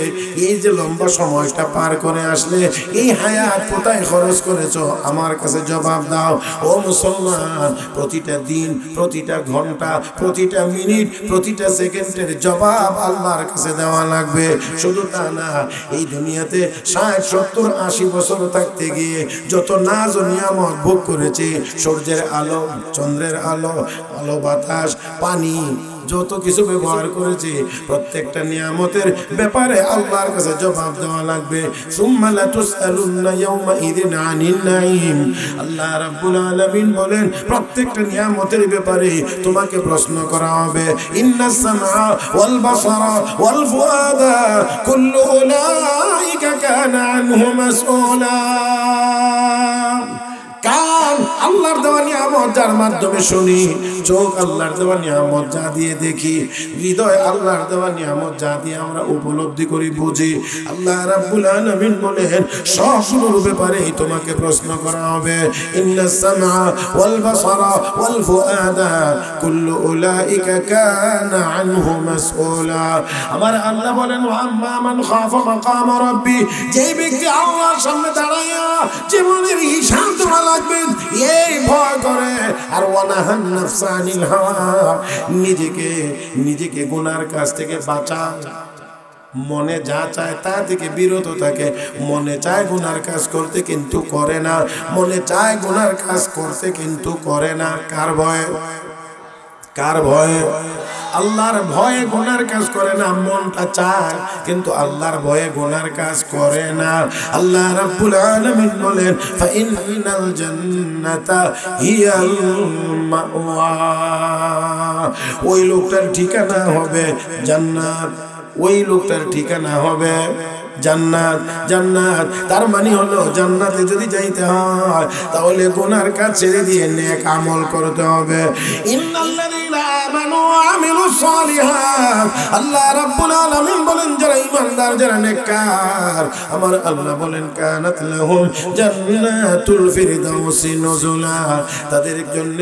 এই যে লম্বা সময়টা পার করে আসলে এই হায়াত কোথায় খরচ করেছো আমার কাছে জবাব দাও। ও মুসলমান, প্রতিটা দিন, প্রতিটা ঘন্টা, প্রতিটা মিনিট, প্রতিটা সেকেন্ডের জবাব আল্লাহর কাছে দেওয়া লাগবে। শুধু তা না, এই দুনিয়াতে 60, 70, 80 বছর থাকতে গিয়ে যত নাজ ও নিয়ামত ভোগ করেছে, সূর্যের আলো, চন্দ্রের আলো, আলো বাতাস, পানি, যত কিছু ব্যবহার করেছে প্রত্যেকটা নিয়ামতের ব্যাপারে আল্লাহর কাছে জবাব দেওয়া লাগবে। সুম্মা লা তুসআলুন্না ইয়াওমা ইযিন আনিন নাঈম, আল্লাহ রাব্বুল আলামিন বলেন প্রত্যেকটা নিয়ামতের ব্যাপারে তোমাকে প্রশ্ন করা হবে। ইন্নাস সামআ ওয়াল বাসারা ওয়াল ফুআদা কুল্লু উলাইকা কানা আনহু মাসউলা। কান আল্লাহর দেওয়া নিয়ামত যার মাধ্যমে শুনি, চোখ আল্লাহর দেওয়া নিয়ামত যা দিয়ে দেখি, হৃদয় আল্লাহর দেওয়া নিয়ামত যা দিয়ে আমরা উপলব্ধি করি, বুঝি, আল্লাহ রাব্বুল আলামিন বলেন সবগুলোর ব্যাপারে তোমাকে প্রশ্ন করা হবে। ইন্নাস সামআ ওয়াল বাসারা ওয়াল ফুআদা কুল্লু উলাইকা কানা আনহু মাসউলা। আমার আল্লাহ বলেন ওয়া আম্মা মান খাফা মাকাম রাব্বি, যেই ব্যক্তি আল্লাহর সামনে দাঁড়ায়া জীবনের হিসাব দেওয়া লাগবে এই ভয় করে, আর ওয়ানাহান নাফসা আনিল হাওয়া, নিজেকে গুনার কাছ থেকে বাঁচায়, মনে যা চায় তা থেকে বিরত থাকে। মনে চায় গুনার কাজ করতে কিন্তু করে না, মনে চায় গুনার কাজ করতে কিন্তু করে না। কার ভয়ে? কার ভয়ে? আল্লাহর ভয়ে গুনার কাজ করে না, মনটা চায় কিন্তু আল্লাহর ভয়ে গুনার কাজ করে না। আল্লাহ রাব্বুল আলামিন বলেন ফাইনাল জান্নাতা হিয়াল মাওয়া, ওই লোকটার ঠিকানা হবে জান্নাত, ওই লোকটার ঠিকানা হবে জান্নাত। জান্নাত তার মানে হলো জান্নাতে যদি যাইতে হয় তাহলে গুনার কাজ ছেড়ে দিয়ে নেক আমল করতে হবে। ইন্নাল্লাযীনা আমানু ওয়া আমিলুস সালিহাত, আল্লাহ রাব্বুল আলামিন বলেন যারা ঈমানদার, যারা নেককার, আমার আল্লাহ বলেন কানাত লাহুম জান্নাতুল ফিরদাউসি নুজুলা, তাদের জন্য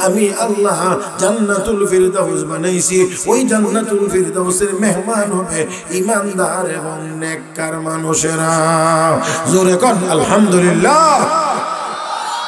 আমি আল্লাহ জান্নাতুল ফিরদাউস বানাইছি। ওই জান্নাতুল ফিরদাউসের মেহমান হবে ঈমানদার এবং নেককার মানুষেরা। জোরে কোন আলহামদুলিল্লাহ।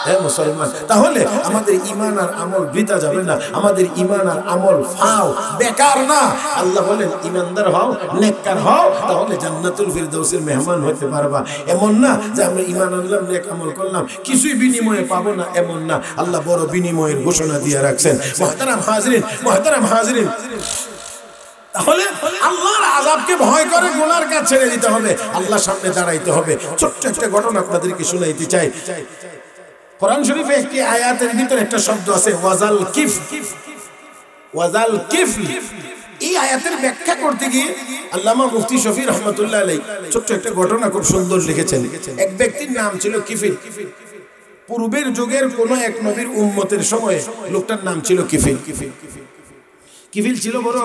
হে মুসলমান, তাহলে আমাদের ঈমান আর আমল বৃথা যাবে না, আমাদের ঈমান আর আমল ফাও, বেকার না। আল্লাহ বলেন ঈমানদার হও, নেককার হও, তাহলে জান্নাতুল ফিরদাউসের মেহমান হতে পারবা। এমন না যে আমরা ঈমান আনলাম, নেক আমল করলাম, কিছুই বিনিময়ে পাবো না, এমন না। আল্লাহ বড় বিনিময়ের ঘোষণা দিয়ে রাখছেন। মুহতারাম হাজরিন, মুহতারাম হাজরিন, তাহলে আল্লাহর আযাবকে ভয় করে গুনার কাজ ছেড়ে দিতে হবে, আল্লাহর সামনে দাঁড়াইতে হবে। ছোট্ট একটা ঘটনা আপনাদেরকে শুনাইতে চাই। কোরআন শরীফে একটি আয়াতের ভিতরে একটা শব্দ আছে ওয়াজাল কিফ, ওয়াজাল কিফ। এই আয়াতের ব্যাখ্যা করতে গিয়ে আল্লামা মুফতি শফি রহমাতুল্লাহ আলাইহি ছোট্ট একটা ঘটনা খুব সুন্দর লিখেছেন। এক ব্যক্তির নাম ছিল কিফিল। পূর্বের যুগের কোন এক নবীর উম্মতের সময়ে লোকটার নাম ছিল কিফিল। কিফিল ছিল বড়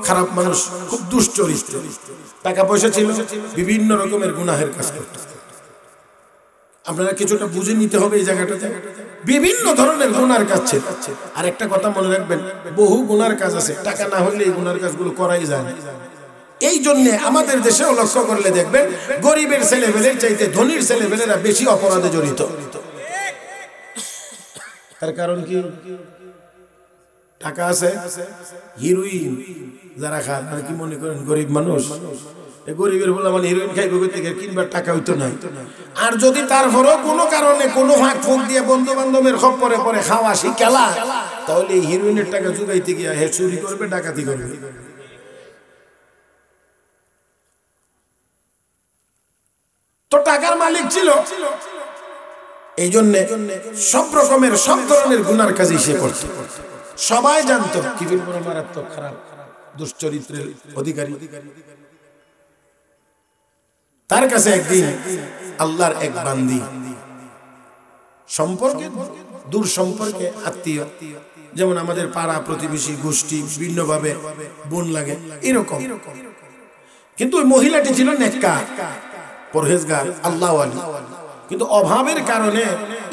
খারাপ মানুষ, খুব দুশ্চরিত্র, টাকা পয়সা ছিল, বিভিন্ন রকমের গুনাহের কাজ করত। আপনারা কিছুটা বুঝে নিতে হবে এই জায়গাটাতে, বিভিন্ন ধরনের গুনার কাজ ছিল। আর একটা কথা মনে রাখবেন, বহু গুনার কাজ আছে, টাকা না হইলে এই গুনার কাজগুলো করাই যায় না। এই জন্য আমাদের দেশেও লক্ষ্য করলে দেখবেন গরিবের ছেলেমেয়েদের চাইতে ধনীর ছেলেমেয়েরা বেশি অপরাধে জড়িত। তার কারণ কি? টাকা আছে, হিরোইন যারা খায়, আর কি মনে করেন গরিব মানুষ, গরিবের বলে মানে হিরোইন খাইবে থেকে কিনবার টাকা হইতো না। আর যদি তারপরও কোনো কারণে কোনো ফাঁক ফুঁক দিয়ে বন্ধু বান্ধবের খপ্পরে পরে খাওয়া শিখেলা, তাহলে এই হিরোইনের টাকা জুগাইতে গিয়া হে চুরি করবে, ডাকাতি করবে। তো টাকার মালিক ছিল, এই জন্য সব রকমের সব ধরনের গুনার কাজই সে করত। সবাই জানতো কিফিল বড় মারাত্মক খারাপ দুশ্চরিত্রের অধিকারী। তার কাছে একদিন আল্লাহর এক বান্দি, সম্পর্কে দূর সম্পর্কে আত্মীয়, যেমন আমাদের পাড়া প্রতিবেশী গোষ্ঠী বিভিন্নভাবে বোন লাগে এরকম, কিন্তু ওই মহিলাটি ছিল নেককার, পরহেজগার, আল্লাহওয়ালি, কিন্তু অভাবের কারণে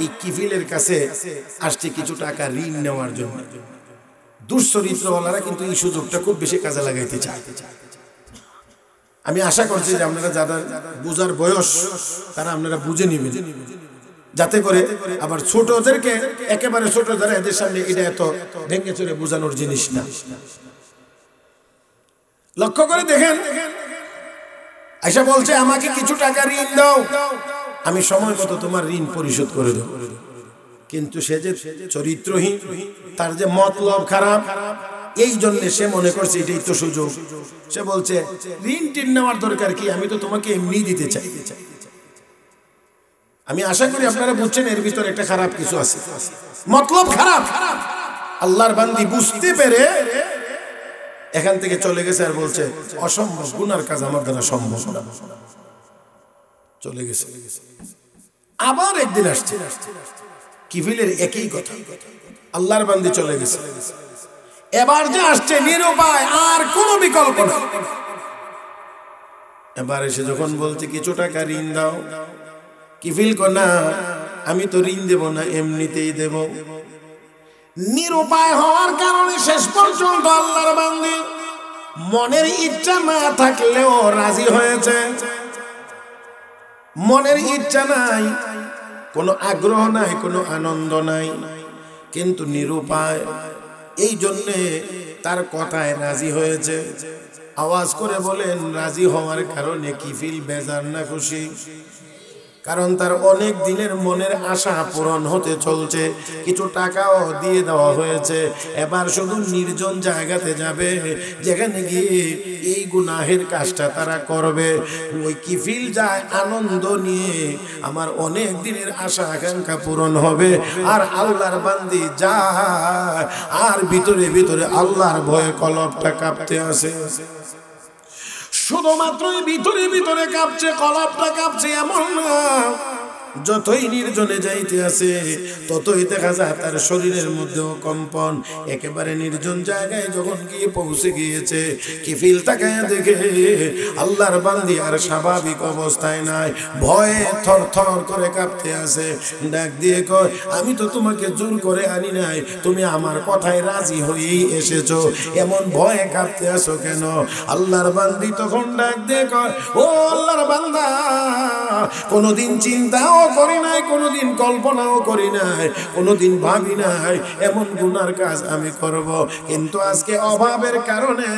এই কিফিলের কাছে আসছে কিছু টাকা ঋণ নেওয়ার জন্য। দুশ্চরিত্রওয়ালারা কিন্তু এই সুযোগটা খুব বেশি কাজে লাগাইতে চায়। আমি আশা করছি যে আপনারা যারা বুঝার বয়স তারা আপনারা বুঝে নিবেন, যাতে করে আবার ছোটদেরকে, একেবারে ছোট যারা, এদের সামনে এটা এত ভেঙে চড়ে বোঝানোর জিনিস না। লক্ষ্য করে দেখেন, আয়সা বলছে আমাকে কিছু টাকা ঋণ দাও, আমি সময় মতো তোমার ঋণ পরিশোধ করে দেব। কিন্তু সে যে চরিত্রহীন, তার যে মতলব খারাপ, এই জন্য সে মনে করছে এটাই তো সুযোগ। সে বলছে ঋণ টিন নেওয়ার দরকার কি, আমি তো তোমাকে এমনি দিতে চাই। আমি আশা করি আপনারা বুঝছেন এর ভিতরে একটা খারাপ কিছু আছে, মতলব খারাপ। আল্লাহর বান্দি বুঝতে পেরে এখান থেকে চলে গেছে আর বলছে অসম্ভব, গুনার কাজ আমার দ্বারা সম্ভব না, চলে গেছে। আবার একদিন আসছে, কিফিলের একই কথা, আল্লাহর বান্দি চলে গেছে। এবার যে আসছে নিরুপায়, আর কোনো বিকল্প না। এবার এসে যখন বলছে কিছু টাকা ঋণ দাও, কিফিল কো না, আমি তো ঋণ দেব না, এমনিতেই দেব। নিরুপায় হওয়ার কারণে শেষ পর্যন্ত আল্লাহর বান্দি মনের ইচ্ছা না থাকলেও রাজি হয়েছে। মনের ইচ্ছা নাই, কোনো আগ্রহ নাই, কোনো আনন্দ নাই, কিন্তু নিরুপায়, এই জন্যে তার কথায় রাজি হয়েছে। আওয়াজ করে বলেন, রাজি হওয়ার কারণে কিফিল বেজার না খুশি? কারণ তার অনেক দিনের মনের আশা পূরণ হতে চলছে, কিছু টাকাও দিয়ে দেওয়া হয়েছে। এবার শুধু নির্জন জায়গাতে যাবে, যেখানে গিয়ে এই গুনাহের কাজটা তারা করবে। ওই কিফিল যায় আনন্দ নিয়ে, আমার অনেক দিনের আশা আকাঙ্ক্ষা পূরণ হবে। আর আল্লাহর বান্দি যায়, আর ভিতরে ভিতরে আল্লাহর ভয়ে কলবটা কাঁপতে আসে। শুধুমাত্রই ভিতরে ভিতরে কাঁপছে, কলবটা কাঁপছে এমন না, যতই নির্জনে যাইতে আছে ততই দেখা যায় তার শরীরের মধ্যেও কম্পন। একেবারে নির্জন জায়গায় যখন গিয়ে পৌঁছে গিয়েছে, কিফিল তাকায় দেখে আল্লাহর বান্দি আর স্বাভাবিক অবস্থায় নাই, ভয়ে থর থর করে কাঁপতে আছে। ডাক দিয়ে কয়, আমি তো তোমাকে জোর করে আনি নাই, তুমি আমার কথায় রাজি হয়েই এসেছো, এমন ভয়ে কাঁপতে আসো কেন? আল্লাহর বান্দি তখন ডাক দিয়ে কয়, ও আল্লাহর বান্দা, কোনোদিন চিন্তাও করি নাই, কোনোদিন কল্পনাও করি নাই, কোনোদিন ভাবি নাই এমন গুনার কাজ আমি করব, কিন্তু আজকে অভাবের কারণে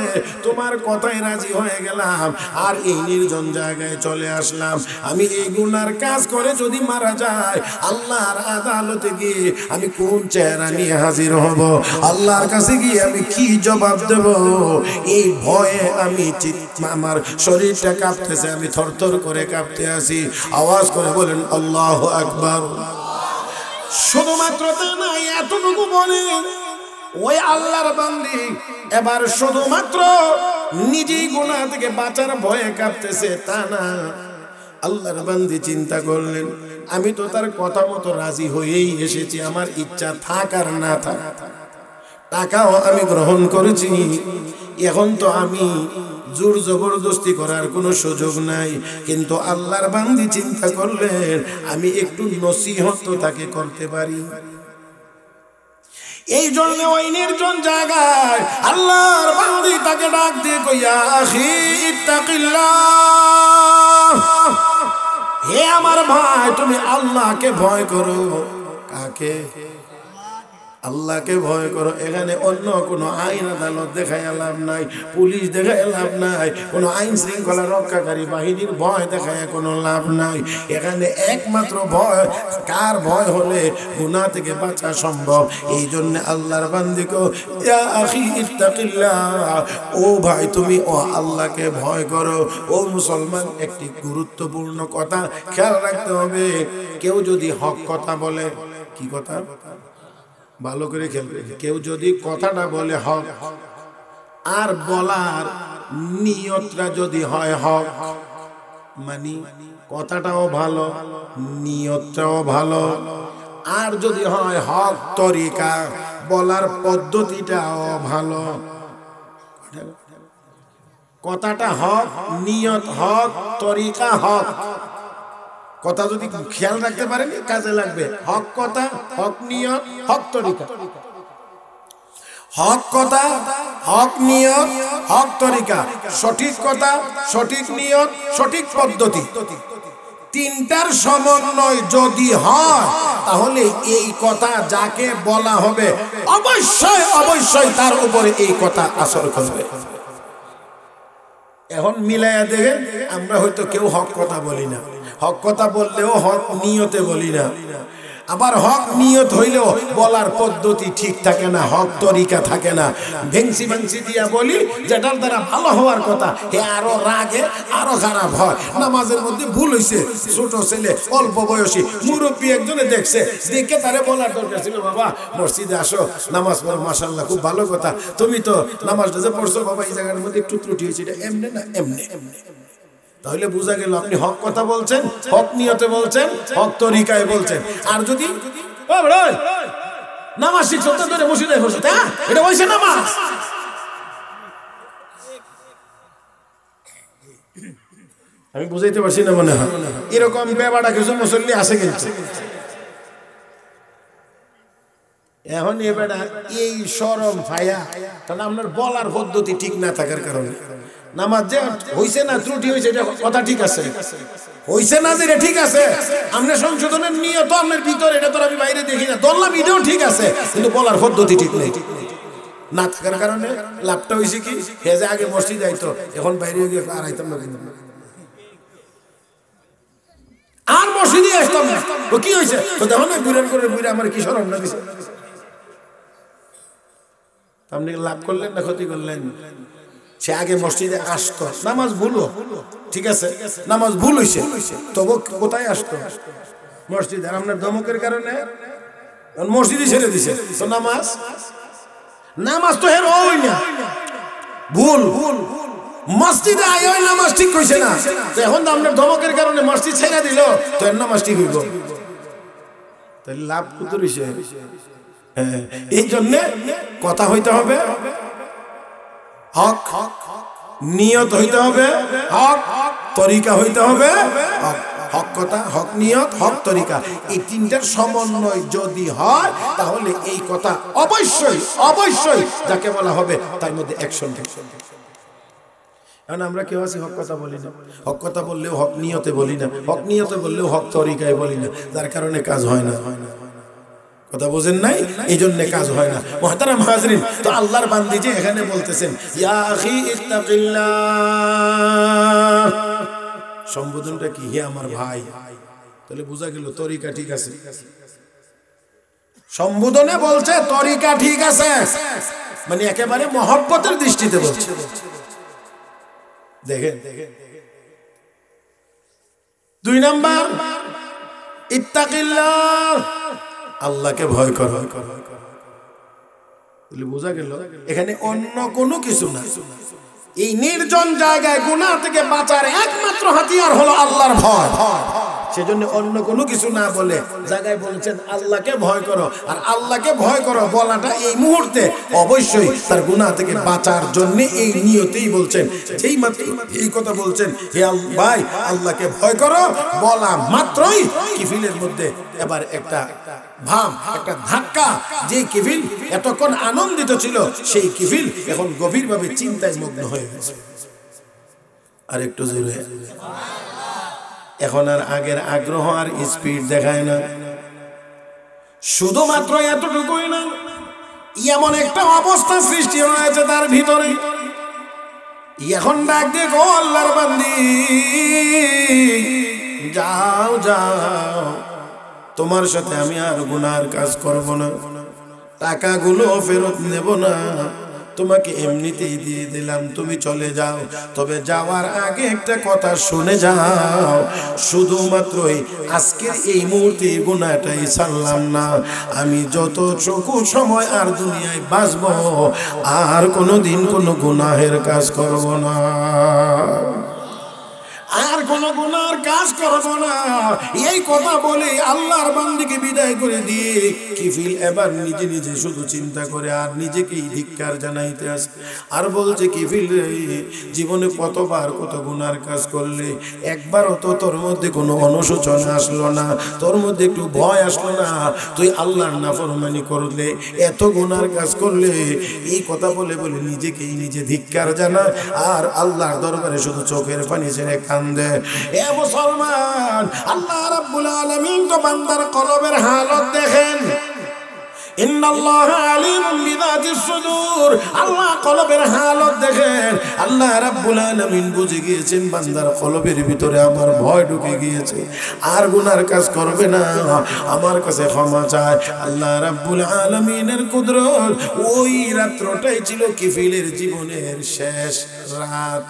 তোমার কথায় রাজি হয়ে গেলাম, আর এই নির্জন জায়গায় চলে আসলাম। আমি এই গুনার কাজ করে যদি মারা যায়, আল্লাহর আদালতে গিয়ে আমি কোন চেহারা নিয়ে হাজির হব? আল্লাহর কাছে গিয়ে আমি কি জবাব দেব? এই ভয়ে আমি আমার শরীরটা কাঁপতেছে, আমি থরথর করে কাঁপতে আছি। আওয়াজ করে বলেন আল্লাহু আকবার। শুধুমাত্র তা নাই, এতটুকু বলেন, ওই আল্লাহর বান্দি এবার শুধুমাত্র নিজেই গুনাহ থেকে বাঁচার ভয়ে কাঁপতেছে তা না, আল্লাহর বান্দি চিন্তা করলেন, আমি তো তার কথা মতো রাজি হয়েই এসেছি, আমার ইচ্ছা থাক আর না থাক, টাকাও আমি গ্রহণ করেছি, এখন তো আমি জোর জবরদস্তি করার কোনো সুযোগ নাই। কিন্তু আল্লাহর বান্দি চিন্তা করলেন, আমি একটু নসিহত তাকে করতে পারি। এই জন্য ওই নির্জন জায়গায় আল্লাহর বান্দি তাকে ডাক দিয়ে কইয়া, আখি ইত্তাকিল্লাহ, হে আমার ভাই, তুমি আল্লাহকে ভয় করো। কাকে? আল্লাহকে ভয় করো। এখানে অন্য কোনো আইন আদালত দেখায় লাভ নাই, পুলিশ দেখায় লাভ নাই, কোনো আইন শৃঙ্খলা রক্ষাকারী বাহিনীর ভয় দেখায় কোনো লাভ নাই। এখানে একমাত্র ভয়, কার ভয় হলে গুনাহ থেকে বাঁচা সম্ভব। এই জন্য আল্লাহর বান্দিকে, ইয়া আখি ইত্তাকিল্লাহ, ও ভাই তুমি ও আল্লাহকে ভয় করো। ও মুসলমান, একটি গুরুত্বপূর্ণ কথা খেয়াল রাখতে হবে, কেউ যদি হক কথা বলে, কি কথা ভালো করে খেলবে, কেউ যদি কথাটা বলে হক, আর বলার নিয়তটা যদি হয় হক, মানে কথাটাও ভালো, নিয়তটাও ভালো, আর যদি হয় হক তরিকা, বলার পদ্ধতিটাও ভালো। কথাটা হক, নিয়ত হক, তরিকা হক। কথা যদি খেয়াল রাখতে পারেন কাজে লাগবে। হক কথা, হক নিয়ত, হক তরিকা। হক কথা, হক নিয়ত, হক তরিকা। সঠিক কথা, সঠিক নিয়ত, সঠিক পদ্ধতি, তিনটার সমন্বয় যদি হয় তাহলে এই কথা যাকে বলা হবে অবশ্যই অবশ্যই তার উপরে এই কথা আসর করবে। এখন মিলাইয়া দেখেন, আমরা হয়তো কেউ হক কথা বলি না, হক কথা বললেও হক নিয়তে বলি না, আবার হক নিয়ত হইলেও বলার পদ্ধতি ঠিক থাকে না, হক তরিকা থাকে না। ভেংসি ভেংসি দিয়া বলি যেটার দ্বারা ভালো হওয়ার কথা, হে আরো রাগে আরো খারাপ হয়। নামাজের মধ্যে ভুল হইছে, ছোট ছেলে অল্প বয়সী মুরব্বী একজনে দেখছে, দেখে তারে বলার দরকার ছিল, বাবা মসজিদে আসো, নামাজ পড়ো, মাশাআল্লাহ খুব ভালো কথা, তুমি তো নামাজটা যে পড়ছো বাবা এই জায়গার মধ্যে একটু ত্রুটি হয়েছে, এটা এমনি না এমনি। তাহলে বোঝা গেল আপনি হক কথা বলছেন, হক নিয়তে বলছেন, হক তরিকায় বলছেন। আর যদি নামাজ শিখছো তো ধরে মসজিদে বসে, এটা হইছে নামাজ। আমি বুঝাইতে পারছি না মনে হয়, এরকম বেবাটা কিছু মুসল্লি আছে কিন্তু। এখন এবারে এই শরম ভাইয়া, কারণ আপনার বলার পদ্ধতি ঠিক না থাকার কারণে নামাজ যে হইছে না ত্রুটি হইছে এটা কথা ঠিক আছে, হইছে না যে এটা ঠিক আছে, আপনার সংশোধনের নিয়ত আপনার ভিতরে, এটা তো আমি বাইরে দেখি না, দল্লাম এটাও ঠিক আছে, কিন্তু বলার পদ্ধতি ঠিক নেই না থাকার কারণে লাভটা হয়েছে কি, হে যে আগে মসজিদ আইতো এখন বাইরে গিয়ে আর আইতাম না, আর মসজিদে আসতাম না। তো কি হয়েছে, তো দেখো না বুড়ার করে বুড়া আমার কি শরম না দিছে। আপনি লাভ করলেন না ক্ষতি করলেন? সে আগে মসজিদে আসতো, নামাজ ভুলো ঠিক আছে, নামাজ ভুল হইছে, তবু কোথায় আসতো? মসজিদে। আর আপনার ধমকের কারণে মসজিদে ছেড়ে দিছে, তো নামাজ নামাজ তো হের ওই না, ভুল ভুল মসজিদে আয় ওই নামাজ ঠিক কইছে না, তো এখন তো আপনার ধমকের কারণে মসজিদ ছেড়ে দিল, তো এর নামাজ ঠিক হইব, তাহলে লাভ কত রইছে? এই জন্য কথা হইতে হবে হক, নিয়ত হইতে হবে হক, তরিকা হইতে হবে হক। হক কথা, হক নিয়ত, হক তরিকা, এই তিনটার সমন্বয় যদি হয় তাহলে এই কথা অবশ্যই অবশ্যই যাকে বলা হবে তার মধ্যে অ্যাকশন থাকবে। কারণ আমরা কেউ আছি হক কথা বলি না, হক কথা বললেও হক নিয়তে বলি না, হক নিয়তে বললেও হক তরিকায় বলি না, যার কারণে কাজ হয় না। কথা বোঝেন নাই, এই জন্য কাজ হয় না। মুহতারাম হাজরিন, তো আল্লাহর বান্দি যে এখানে বলতেছেন ইয়া আখি ইত্তাকিল্লাহ, সম্বোধনটা কি? হে আমার ভাই। তাহলে বোঝা গেল তরিকা ঠিক আছে, সম্বোধনে বলছে তরিকা ঠিক আছে, মানে একেবারে মহব্বতের দৃষ্টিতে বলছে। দেখেন 2 নাম্বার ইত্তাকিল্লাহ, আল্লাহকে ভয় করো। বোঝা গেল এখানে অন্য কোনো কিছু না, এই নির্জন জায়গায় গুনাহ থেকে বাঁচার একমাত্র হাতিয়ার হলো আল্লাহর ভয়। সেজন্য অন্য কোনো কিছু না বলে জায়গায় বলেছেন আল্লাহকে ভয় করো। আর আল্লাহকে ভয় করো বলাটা এই মুহূর্তে অবশ্যই তার গুনাহ থেকে বাঁচার জন্য এই নিয়তেই বলছেন। যেই মাত্র এই কথা বলছেন হে ভাই আল্লাহকে ভয় করো, বলা মাত্রই কিফিলের মধ্যে এবার একটা ভাব, একটা ধাক্কা। যে কিফিল এতক্ষণ আনন্দিত ছিল সেই কিফিল এখন গভীরভাবে চিন্তায় মগ্ন হয়ে গেছে। আর একটু জোরে, এখন আর আগের আগ্রহ আর স্পিড দেখায় না। শুধুমাত্র এতটুকুই না, এমন একটা অবস্থা সৃষ্টি হয়েছে তার ভিতরে, এখন ডাক দিয়ে গো আল্লাহর বান্দি যাও যাও, তোমার সাথে আমি আর গুনার কাজ করব না, টাকাগুলো ফেরত নেব না, তোমাকে এমনিতেই দিয়ে দিলাম, তুমি চলে যাও। তবে যাওয়ার আগে একটা কথা শুনে যাও, শুধুমাত্রই আজকের এই মুহূর্তে গুনাহটাই ছাড়লাম না, আমি যতটুকু সময় আর দুনিয়ায় বাঁচব আর কোনোদিন কোনো গুনাহের কাজ করব না। আর কোনো গুনার কাজ করব না, এই কথা বলে আল্লাহর বান্দিকে বিদায় করে দিয়ে কিফিল এবার নিজে নিজে শুধু চিন্তা করে আর নিজেকেই ধিক্কার জানাইতে আসে। আর বলছে কিফিল রে, জীবনে কতবার কত গুনার কাজ করলে, একবারও তো তোর মধ্যে কোনো অনুশোচনা আসলো না, তোর মধ্যে একটু ভয় আসলো না, তুই আল্লাহর নাফরমানি করলে, এত গুনার কাজ করলে। এই কথা বলে বলে নিজেকেই নিজে ধিক্কার জানা আর আল্লাহর দরবারে শুধু চোখের পানি ছেড়ে কান্দে। এ মুসলমান, আল্লাহ রাব্বুল আলামিন তো বান্দার কলবের হালত দেখেন। ইন্নাল্লাহা আলিমুম বিযাতিস সুদূর, আল্লাহ কলবের হালত দেখেন। আল্লাহ রাব্বুল আলামিন বুঝে গিয়েছেন বান্দার কলবের ভিতরে আমার ভয় ঢুকে গিয়েছে, আর গুনার কাজ করবে না, আমার কাছে ক্ষমা চায়। আল্লাহ রাব্বুল আলামিনের কুদরত। ওই রাত্রটাই ছিল কিফিলের জীবনের শেষ রাত।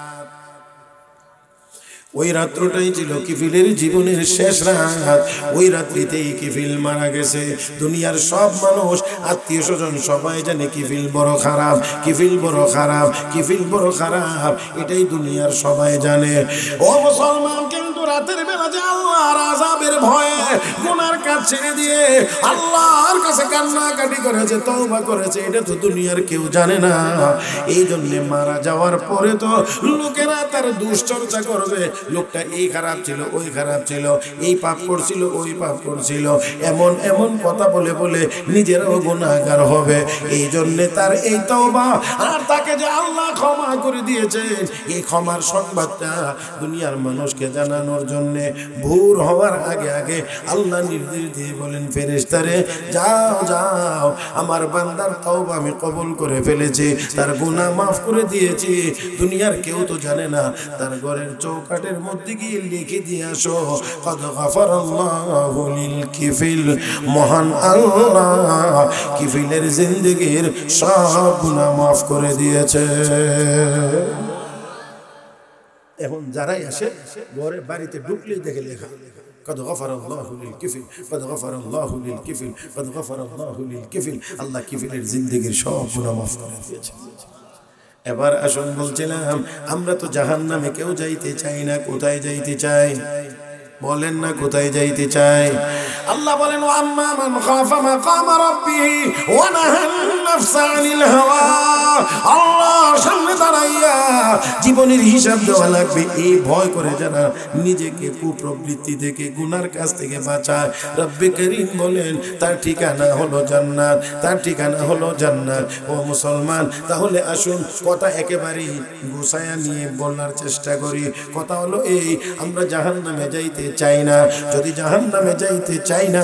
ওই রাত্রটাই ছিল কিফিলের জীবনের শেষ রাত। ওই রাত্রিতেই কিফিল মারা গেছে। দুনিয়ার সব মানুষ, আত্মীয় স্বজন সবাই জানে কিফিল বড় খারাপ, কিফিল বড় খারাপ, কিফিল বড় খারাপ, এটাই দুনিয়ার সবাই জানে। ও মুসলমান, কিন্তু রাতের বেলা যে আল্লাহর আযাবের ভয়ে গুনার কাজ ছেড়ে দিয়ে আল্লাহর কাছে কান্নাকাটি করেছে, তওবা করেছে, এটা তো দুনিয়ার কেউ জানে না। এই জন্য মারা যাওয়ার পরে তো লোকেরা তার দুশ্চর্চা করবে, লোকটা এই খারাপ ছিল, ওই খারাপ ছিল, এই পাপ করছিল, ওই পাপ করছিল, এমন এমন কথা বলে বলে নিজেরাও গুনাহগার হবে। এই জন্য তার এই তওবা আর তাকে যে আল্লাহ ক্ষমা করে দিয়েছেন, এই ক্ষমার সংবাদটা দুনিয়ার মানুষকে জানানোর জন্য ভোর হওয়ার আগে আগে আল্লাহ নির্দেশ দিয়ে বলেন, ফেরেশতারে যাও যাও, আমার বান্দার তওবা আমি কবুল করে ফেলেছি, তার গুনাহ মাফ করে দিয়েছি। দুনিয়ার কেউ তো জানে না, তার ঘরের চৌকাটের মধ্যে গিয়ে লিখে দিয়ে আসো, কদ গফারাল্লাহু লিল কিফিল, মহান আল্লাহ কিফিলের জিন্দেগীর সব গুনাহ মাফ করে দিয়েছে। এখন যারাই আসে ঘরে বাড়িতে ঢুকলেই দেখে লেখা, কদ গফারাল্লাহু লিল কিফিল, কদ গফারাল্লাহু লিল কিফিল, কদ গফারাল্লাহু লিল কিফিল। আল্লাহ কিফিলের জিন্দেগীর সব গুনাহ মাফ করে দিয়েছে। এবার আসুন, বলছিলাম আমরা তো জাহান্নামে কেউ যাইতে চাই না। কোথায় যাইতে চাই বলেন না, কোথায় যাইতে চাই? আল্লাহ বলেন, আম্মা মান খাফা মাকাম রাব্বিহি ওয়া নাহান নাফসা আনিল হাওয়া। আল্লাহর সামনে দাঁড়াইয়া জীবনের হিসাব দেওয়া লাগবে, এই ভয় করে যারা নিজেকে কুপ্রবৃত্তি থেকে, গুনার কাছ থেকে বাঁচায়, রব্বে করিম বলেন তার ঠিকানা হলো জান্নাত, তার ঠিকানা হলো জান্নাত। ও মুসলমান, তাহলে আসুন কথা একেবারেই গোছায়া নিয়ে বলার চেষ্টা করি। কথা হলো এই, আমরা জাহান্নামে যাইতে চাই না। যদি জাহান্নামে যাইতে চাই না,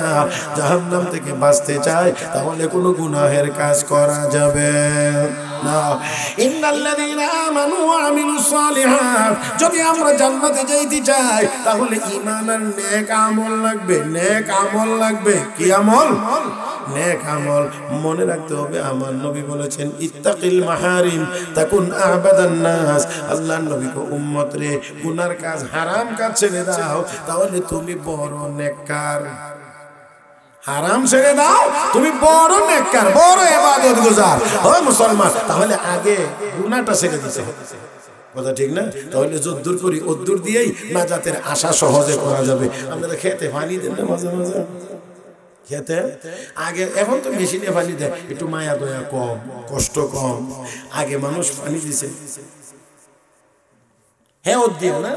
জাহান্নাম থেকে বাঁচতে চাই, তাহলে কোনো গুনাহের কাজ করা যাবে না। ইন্নাল্লাযীনা আমানু ওয়া আমিলুস সালিহাত, যদি আমরা জান্নাতে যাইতে চাই তাহলে ঈমান আর নেক আমল লাগবে। নেক আমল লাগবে। কি আমল? নেক আমল। মনে রাখতে হবে, আমার নবী বলেছেন, ইত্তাকিল মাহারিম তাকুন আবাদান নাস। আল্লাহর নবী কো, উম্মত রে, গুনার কাজ, হারাম কাজ ছেড়ে দাও, তাহলে তুমি বড় নেককার। হারাম ছেড়ে দাও, তুমি বড় নেককার, বড় ইবাদত গুজার। ও মুসলমান, তাহলে আগে গুনাহটা ছেড়ে দিতে হবে। কথা ঠিক না? তাহলে যদ্দুর করি ওদ্দুর দিয়েই নাজাতের আশা সহজে করা যাবে। আপনারা খেতে পানি দেন না মাঝে মাঝে? খেতে আগে, এখন তো মেশিনে পানি দেয়, একটু মায়া দয়া কম, কষ্ট কম। আগে মানুষ পানি দিছে, হ্যাঁ ওদ দিয়া না,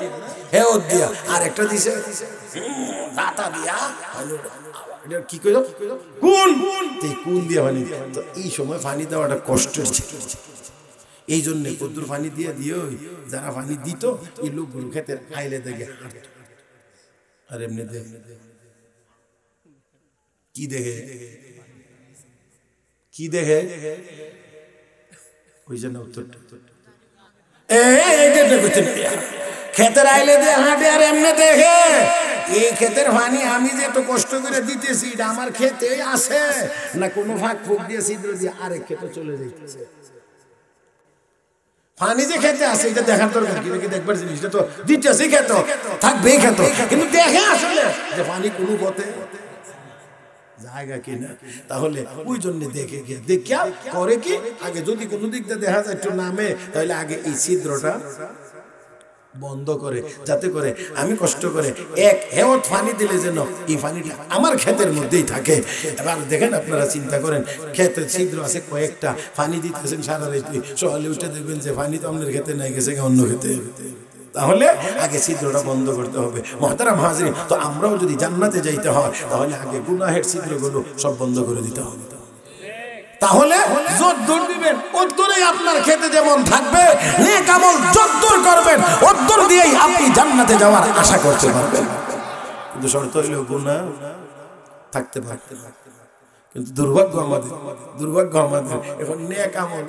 হ্যাঁ ওদ দিয়া, আর একটা দিছে দাতা দিয়া, কি কইল কোন কোন দিয়া পানি। তো এই সময় পানি দেওয়াটা কষ্টের ছিল। এই জন্য কদ্দুর পানি দিয়ে দিও, যারা পানি দিত এই লোকগুলো খেতে খাইলে দেখে হাঁটত। আর এমনি কি দেখে, কি দেখে, ওই জন্য উত্তরটা খেতের আইলে দিয়ে হাঁটে আর এমনি দেখে। এই ক্ষেতের পানি আমি যে এত কষ্ট করে দিতেছি, এটা আমার খেতে আছে না কোনো ফাঁক ফুক দিয়ে ছিদ্র দিয়ে আরেক খেতে চলে যাইতেছে। পানি যে খেতে আছে এটা দেখার দরকার কি? নাকি দেখবার জিনিসটা তো দিতেছি, খেত থাকবেই খেত, কিন্তু দেখে আসলে যে পানি কোনো পথে জায়গা কিনা। তাহলে ওই জন্য দেখে গিয়ে দেখিয়া করে কি, আগে যদি কোনো দিক দিয়ে দেখা যায় একটু নামে, তাহলে আগে এই ছিদ্রটা বন্ধ করে, যাতে করে আমি কষ্ট করে এক হেওয়াত পানি দিলে যেন এই পানিটা আমার ক্ষেতের মধ্যেই থাকে। এবার দেখেন আপনারা চিন্তা করেন, ক্ষেতের ছিদ্র আছে কয়েকটা, পানি দিতেছেন সারা রাতে, সকালে উঠে দেখবেন যে পানি তো আপনার ক্ষেতে নাই, গেছে অন্য ক্ষেতে। তাহলে আগে ছিদ্রটা বন্ধ করতে হবে। মুহতারাম হাজিরিন, তো আমরাও যদি জান্নাতে যাইতে হয় তাহলে আগে গুনাহের ছিদ্রগুলো সব বন্ধ করে দিতে হবে। তাহলে যদ্দূর দিবেন অদ্দূরেই আপনার খেতে যেমন থাকবে, নেক আমল যদ্দূর করবেন অদ্দূর দিয়েই আপনি জান্নাতে যাওয়ার আশা করতে পারবেন। কিন্তু শর্ত হইলেও গুনাহ থাকতে পারতে। কিন্তু দুর্ভাগ্য আমাদের এখন নেক আমল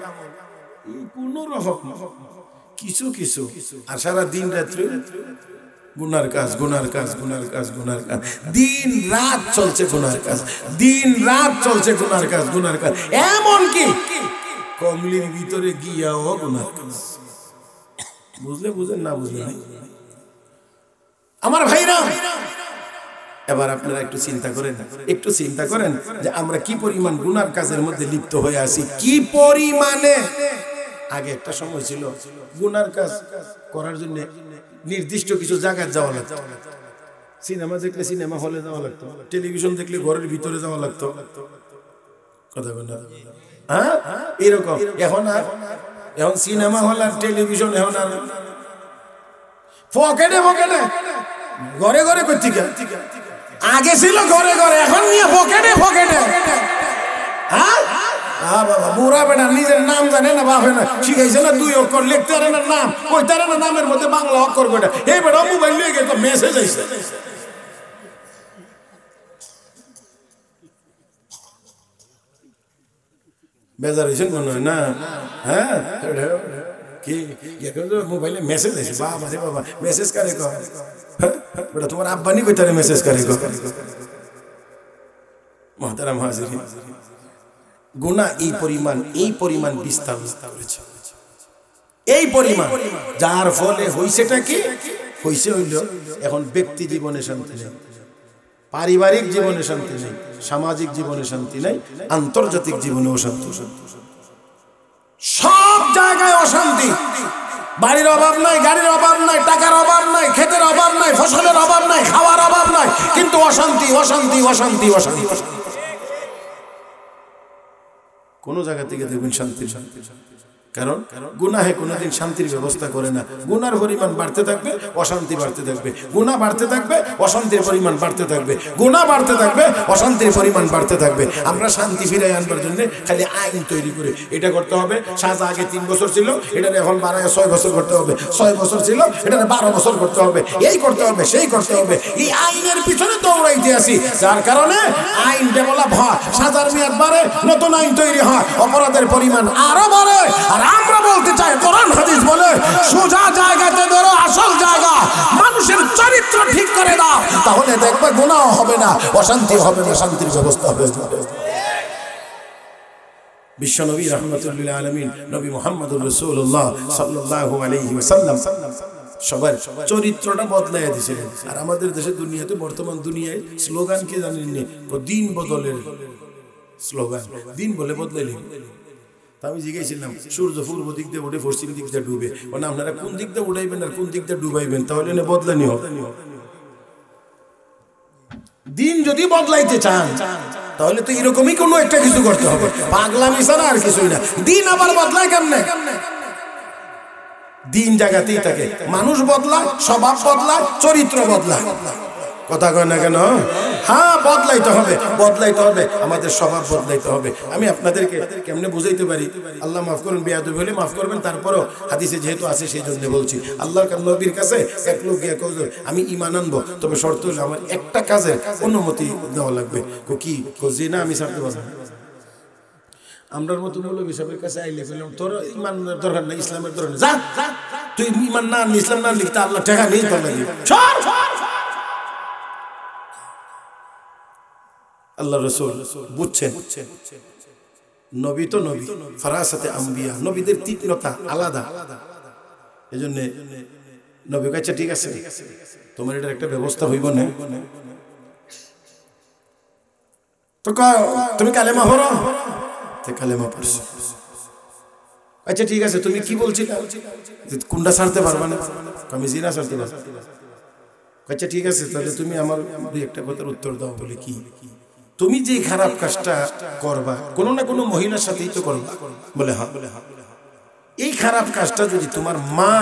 কোন রকম কিছু কিছু, আর সারা দিন রাত্রি গুনার কাজ, দিন রাত চলছে গুনার কাজ, এমন কি কমলির ভিতরে গিয়াও গুনার কাজ। বুঝলেন না বুঝলেন আমার ভাইরা? এবার আপনারা একটু চিন্তা করেন যে আমরা কি পরিমাণ গুনার কাজের মধ্যে লিপ্ত হয়ে আছি, কি পরিমাণে। আগে একটা সময় ছিল গুনার কাজ করার জন্য নির্দিষ্ট কিছু জায়গায় যাওয়া লাগতো। সিনেমা দেখলে সিনেমা হলে যাওয়া লাগতো, টেলিভিশন দেখলে ঘরের ভিতরে যাওয়া লাগতো। কথা বল না? হ্যাঁ, এরকম। এখন সিনেমা হল আর টেলিভিশন এখন আর পকেটে ঘরে করছি। আগে ছিল ঘরে, এখন নিয়ে পকেটে। হ্যাঁ বাবা, বুড়া বেটা নিজের নাম জানে না, বাপে না শিখাইছে না, 2 অক্ষর লিখতে পারে না, নাম কইতে পারে না, নামের মধ্যে বাংলা অক্ষর কয়টা। এই বেটা মোবাইল নিয়ে গেছে, মেসেজ আইছে। বেজার হয়েছেন মনে হয় না? হ্যাঁ, কি মোবাইলে মেসেজ আইছে। বাবা মেসেজ কারে কয়? বেটা তোমার আব্বানি কইতারে মেসেজ কারে কয়? মুহতারাম হাজিরিন, গুনাহ এই পরিমাণ বিস্তার করেছে, এই পরিমাণ, যার ফলে হইছেটা কি হইল এখন ব্যক্তি জীবনে শান্তি নেই, পারিবারিক জীবনে শান্তি নেই, সামাজিক জীবনে শান্তি নেই, আন্তর্জাতিক জীবনে অশান্তি, সব জায়গায় অশান্তি। বাড়ির অভাব নাই, গাড়ির অভাব নাই, টাকার অভাব নাই, ক্ষেতের অভাব নাই, ফসলের অভাব নাই, খাওয়ার অভাব নাই, কিন্তু অশান্তি। কোন জায়গা থেকে দেখবেন শান্তি। কারণ গুনাহে কোনোদিন শান্তির ব্যবস্থা করে না। গুনার পরিমাণ বাড়তে থাকবে, অশান্তি বাড়তে থাকবে, গুনাহ বাড়তে থাকবে, অশান্তির পরিমাণ বাড়তে থাকবে, গুনাহ বাড়তে থাকবে, অশান্তির পরিমাণ বাড়তে থাকবে। আমরা শান্তি ফিরে আনবার জন্য খালি আইন তৈরি করে এটা করতে হবে। সাজা আগে 3 বছর ছিল, এটা এখন বাড়ায় 6 বছর করতে হবে, 6 বছর ছিল, এটা 12 বছর করতে হবে, এই করতে হবে, সেই করতে হবে। এই আইনের পিছনে দৌড়াইতে আসি, যার কারণে আইন ডেভেলপ হয়, সাজার মেয়াদ বাড়ে, নতুন আইন তৈরি হয়, অপরাধের পরিমাণ আরো বাড়ে। আর আমরা বলতে চাই, কোরআন হাদিস বলে সোজা জায়গাতে ধরো, আসল জায়গা, মানুষের চরিত্র ঠিক করে দাও, তাহলে দেখবে গুনাহ হবে না, অশান্তি হবে না, শান্তির ব্যবস্থা হবে। বিশ্বনবী রাহমাতুল লিল আলামিন নবী মুহাম্মদুর রাসূলুল্লাহ সাল্লাল্লাহু আলাইহি ওয়াসাল্লাম সবার চরিত্রটা বদলাইয়া দিয়েছিলেন। আর আমাদের দেশে দুনিয়াতে বর্তমান দুনিয়ায় স্লোগান কি জানেন নি? দিন বদলের স্লোগান, দিন বলে বদলাইলেন। আমি জিজ্ঞাসিলাম, সূর্য পূর্ব দিক দিয়ে উঠে পশ্চিম দিক দিয়ে ডুবে, মানে আপনারা কোন দিক দিয়ে উঠাইবেন আর কোন দিক দিয়ে ডুবাইবেন, তাহলে বদলানি হবে। দিন যদি বদলাইতে চান তাহলে তো এরকমই কোনো একটা কিছু করতে হবে, পাগলামি ছাড়া আর কিছুই না। দিন আবার বদলায় কেমনে? দিন জায়গাতেই থাকে, মানুষ বদলায়, স্বভাব বদলায়, চরিত্র বদলায়। কথা কয় না কেন? হ্যাঁ, বদলাইতে হবে, আমাদের স্বভাব বদলাইতে হবে। আমি আপনাদেরকে কেমনে বুঝাইতে পারি? আল্লাহ মাফ করুন, বেয়াদবি হলে মাফ করবেন, তারপরও হাদিসে যেহেতু আছে সেই জন্য বলছি। আল্লাহর নবীর কাছে এক লোক গিয়ে কইল, আমি ঈমান আনবো, তবে শর্ত হলো আমার একটা কাজের অনুমতি দেওয়া লাগবে। কি? জি না, আমি ছাড়তে পারবো না। আমরার মতো মৌলভী সাহেবের কাছে আইলে বললাম, তোর ঈমান দরকার নাই, ইসলামের দরকার নেই, যা তুই ঈমান না আনলি, ইসলাম না আনলি, তা আল্লাহ টাকা নেই তোর লাগি। আল্লাহ রাসূল বুঝছেন, নবী তো নবী, ফারাসাতে আম্বিয়া, নবীদের তীক্ষ্ণতা আলাদা। এজন্য নবী কাছে, ঠিক আছে তোমার এটার একটা ব্যবস্থা হইব না, তো তুমি কালেমা পড়ো। কালেমা পড়ছে, আচ্ছা ঠিক আছে, তুমি কি বলছিলে, কোনটা ছাড়তে পারবা না? আমি জিনা ছাড়তে পারবো। আচ্ছা ঠিক আছে, তাহলে তুমি আমার দুই একটা কথার উত্তর দাও। বলে কি? তুমি যে খারাপ কাজটা করবা কোনো না কোনো মহিলার সাথেই তো করবা। বলে হ্যাঁ। এই খারাপ কাজটা যদি তোমার মা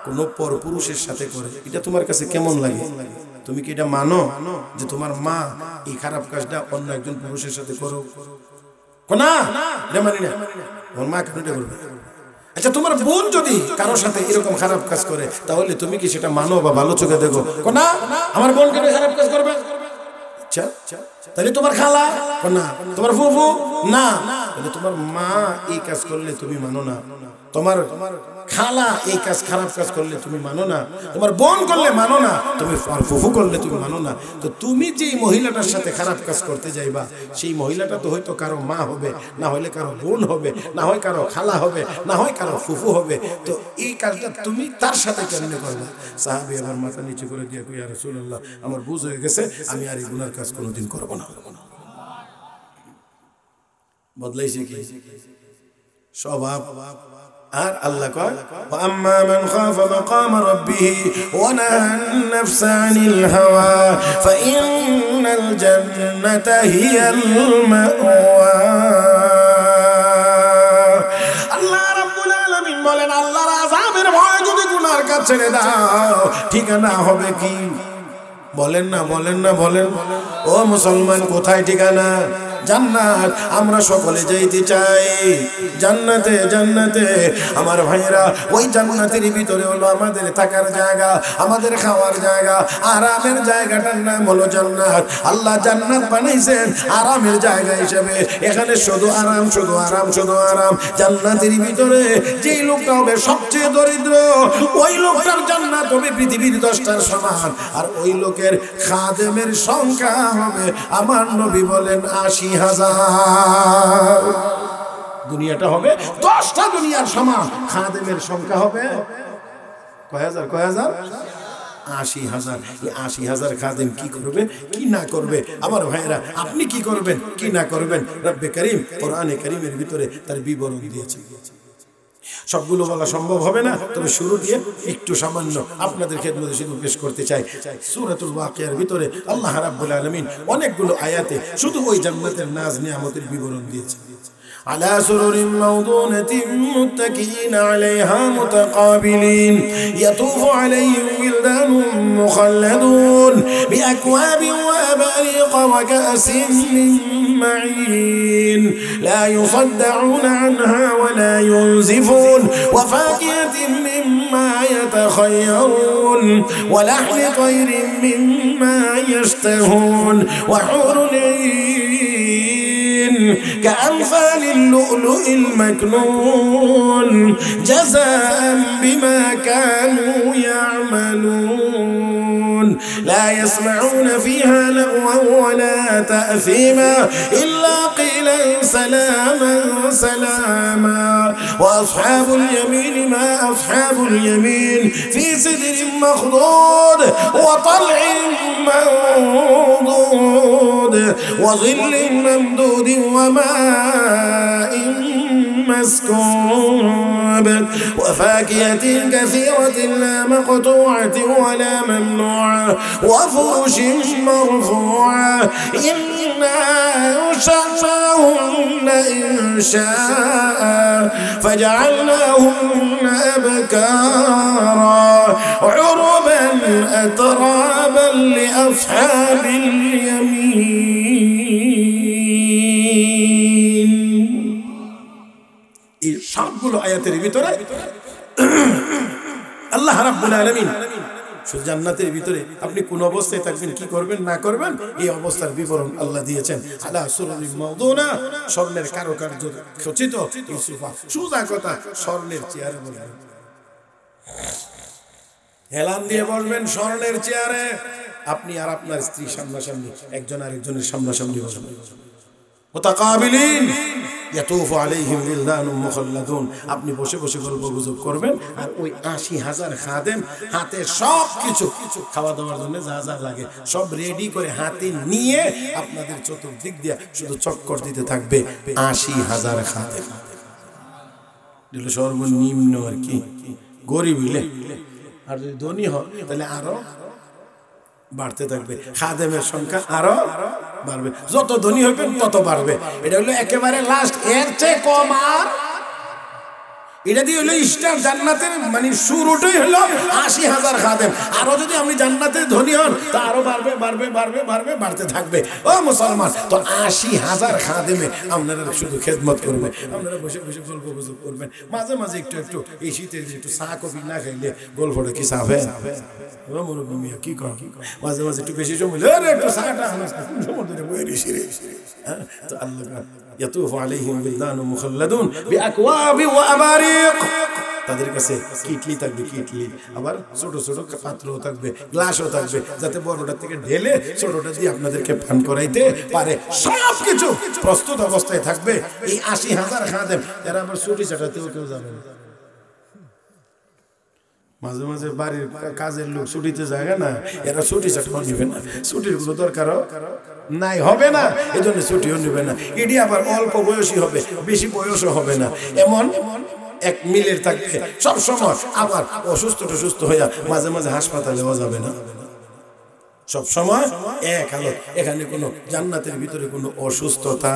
কোনো পরপুরুষের সাথে করে, এটা তোমার কাছে কেমন লাগে? তুমি কি এটা মানো যে তোমার মা এই খারাপ কাজটা অন্য একজন পুরুষের সাথে করো? না, এটা মানি না। তোমার মা কেন এটা করবে? আচ্ছা তোমার বোন যদি কারোর সাথে এরকম খারাপ কাজ করে, তাহলে তুমি কি সেটা মানো বা ভালো চোখে দেখো? না, আমার বোন কেন খারাপ কাজ করবে? আচ্ছা তাহলে তোমার খালা না, তোমার ফুফু না, তাহলে তোমার মা এই কাজ করলে তুমি মানো না? তোমার খালা এই কাজ খারাপ কাজ করলে তুমি মানো না? তোমার বোন করলে মানো না, তুমি ফুফু করলে তুমি মানো না? তো তুমি যেই মহিলাটার সাথে খারাপ কাজ করতে যাইবা, সেই মহিলাটা তো হয়তো কারো মা হবে, না হলে কারো বোন হবে, না হয় কারো খালা হবে, না হয় কারো ফুফু হবে। তো এই কাজটা তুমি তার সাথে কেমনে করবে? সাহাবী আবার মাথা নিচু করে দিয়ে কই, ইয়া রাসূলুল্লাহ, আমার বুঝ হয়ে গেছে, আমি আর এই গুনার কাজ কোনোদিন করব না। বদলাইছে কি স্বভাব? আর আল্লাহ কয়, আম্মা মান খাফা মাকাম রাব্বিহি ওয়া নাহান নাফসা আনিল হাওয়া ফাইন্নাল জান্নাতা হিয়াল মাওয়া। আল্লাহ রাব্বুল আলামিন বলেন, আল্লাহর আযাবের ভয়ে যদি গুনার কাজ ছেড়ে দাও, ঠিকানা হবে কি? বলেন না, বলেন না, বলেন। ও মুসলমান, কোথায় ঠিকানা? জান্নাত। আমরা সকলে যাইতে চাই জান্নাতে। জান্নাতে আমার ভাইয়েরা, ওই জান্নাতের ভিতরে হলো আমাদের থাকার জায়গা, আমাদের খাওয়ার জায়গা, আরামের জায়গাটার নাম হলো জান্নাত। আল্লাহ জান্নাত বানাইছেন আরামের জায়গা হিসেবে। এখানে শুধু আরাম, শুধু আরাম, শুধু আরাম। জান্নাতের ভিতরে যেই লোকটা হবে সবচেয়ে দরিদ্র, ওই লোকটার জান্নাত হবে পৃথিবীর 10টার সমান। আর ওই লোকের খাদেমের সংখ্যা হবে, আমার নবী বলেন, 80,000। দুনিয়াটা হবে 10টা দুনিয়ার সমান, খাদেমের সংখ্যা হবে কয় হাজার? 80,000। এই 80,000 খাদেম কি করবে কি না করবে? আমার ভাইয়েরা, আপনি কি করবেন কি না করবেন, রব্বে করিম কোরআনে কারীমের ভিতরে তার বিবরণ দিয়েছেন। সবগুলো বলা সম্ভব হবে না, তবে শুরু দিয়ে একটু সামান্য আপনাদের খেদমতে শুধু পেশ করতে চাই। সূরাতুল ওয়াকিয়ার ভিতরে আল্লাহ রাব্বুল আলামিন অনেকগুলো আয়াতে শুধু ওই জান্নাতের নাজ নিয়ামতের বিবরণ দিয়েছেন। على سرر موضونة متكئين عليها متقابلين يطوف عليهم ولدان مخلدون بأكواب وأباريق وكأس من معين لا يصدعون عنها ولا ينزفون وفاكهة مما يتخيرون ولحم طير مما يشتهون وحور كأمثال اللؤلؤ المكنون جزاء بما كانوا يعملون لا يسمعون فيها لغوا ولا تأثيما إلا قيلا سلاما سلاما وأصحاب اليمين ما أصحاب اليمين في سدر مخضود وطلع منضود وظل ممدود وماء مسكوب وفاكهة كثيرة لا مقطوعة ولا ممنوعة وفرش مرفوعة إنا أنشأناهن إنشاء فجعلناهن أبكارا عربا أترابا لأصحاب اليمين। এই সবগুলো আয়াতের ভিতরে আল্লাহ রাব্বুল আলামিন জান্নাতের ভিতরে আপনি কোন অবস্থায় থাকবেন, কি করবেন না করবেন, এই অবস্থার বিবরণ আল্লাহ দিয়েছেন। আলা সুরুরিন মাউদুনা, স্বর্ণের কারুকার্য খচিত ইউসুফা। সোজা কথা, স্বর্ণের চেয়ারে বসবেন, হেলান দিয়ে বসবেন স্বর্ণের চেয়ারে। আপনি আর আপনার স্ত্রী সামনাসামনি, একজন আরেকজনের সামনাসামনি বসবেন। মুতাকাবিলিন ইয়াতুফু আলাইহিম বিলদানুম মুখাল্লাদুন। আপনি বসে বসে গল্প গুজব করবেন, আর ওই 80,000 খাদেম হাতে সব কিছু খাওয়া দাওয়ার জন্য যা যা লাগে সব রেডি করে হাতে নিয়ে আপনাদের চতুর্দিক দিয়ে শুধু চক্কর দিতে থাকবে 80,000 খাদেম। এটা সর্বনিম্ন আর কি, গরিব হইলে। আর যদি ধনী হয় তাহলে আরো বাড়তে থাকবে, খাদেমের সংখ্যা আরো বাড়বে, যত ধনী হইবেন তত বাড়বে। এটা হলো একেবারে লাস্ট, এর চেয়ে কম আর এটা দিয়ে হলো স্টার জান্নাতের মানে শুরুটাই হলো ৮০,০০০ খাদেম। আরো যদি আপনি জান্নাতে ধনী হন তা আরো বাড়বে বাড়বে বাড়বে বাড়বে বাড়তে থাকবে। ও মুসলমান, তো ৮০,০০০ খাদেমে আপনারা শুধু খেদমত করবে, আপনারা বসে বসে গল্প গুজব করবেন, মাঝে মাঝে একটু একটু এই শীতের একটু চা কফি না খাইলে গল্পটা কি সাফে মুরব্বী মিয়া কি কর, মাঝে মাঝে একটু বেশি সময় একটু চাটা সময় ধরে বয়ে রেসি রে। তো আল্লাহ ইয়াতুফু আলাইহিম বিলদানুন মুখাল্লাদুন বিআকওয়াবি ওয়া আবারিক, তাদের কাছে কিটলি থাকবে, কিটলি আবার ছোট ছোট পাত্রও থাকবে, গ্লাসও থাকবে, যাতে বড়টা থেকে ঢেলে ছোটটা দিয়ে আপনাদেরকে পান করাইতে পারে। সব কিছু প্রস্তুত অবস্থায় থাকবে। এই ৮০,০০০ খাদেম এরা আবার ছুটি ছাটাতেও কেউ যাবে না। মাঝে মাঝে বাড়ির কাজের লোক ছুটিতে যায় না, এরা ছুটি ছাটাও নিবে না, ছুটির কোনো দরকারও নাই, হবে না, এই জন্য ছুটিও নিবে না। এটি আবার অল্প বয়সী হবে, বেশি বয়সও হবে না, এমন এক মিলের থাকবে সব সময়। আবার অসুস্থ টসুস্থ হইয়া মাঝে মাঝে হাসপাতালেও যাবে না, সব সময় এক হালত। এখানে কোনো জান্নাতের ভিতরে কোনো অসুস্থতা,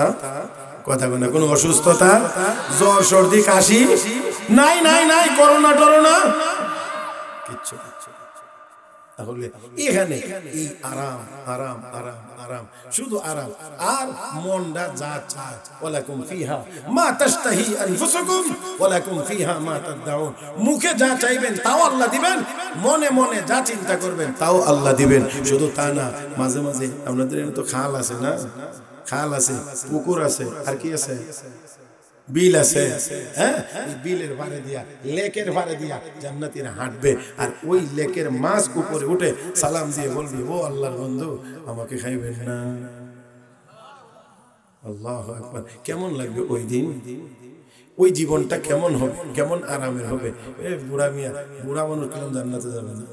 কথা বলে কোনো অসুস্থতা, জ্বর সর্দি কাশি নাই নাই নাই, করোনা টরোনা কিচ্ছু। তাহলে এখানে এই আরাম আরাম আরাম আরাম, শুধু আরাম। আর মনটা যা চায়, ওয়ালাকুম ফিহা মা তাশতাহি আনফুসুকুম ওয়ালাকুম ফিহা মা তাদউন, মুখে যা চাইবেন তাও আল্লাহ দিবেন, মনে মনে যা চিন্তা করবেন তাও আল্লাহ দিবেন। শুধু তা না, মাঝে মাঝে আপনাদের এখানে তো খাল আছে না, খাল আছে, পুকুর আছে, আর কি আছে, বিল আছে, হ্যাঁ, বিলের পারে দিয়া, লেকের পারে দিয়া জান্নাতীরা হাঁটবে। আর ওই লেকের মাছ উপরে উঠে সালাম দিয়ে বলবে, ও আল্লাহর বন্ধু আমাকে খাইবেন না। আল্লাহু আকবার। কেমন লাগবে ওই দিন, ওই জীবনটা কেমন হবে, কেমন আরামের হবে। বুড়া মিয়া, বুড়া মানুষ কেমন জান্নাতে যাবে না?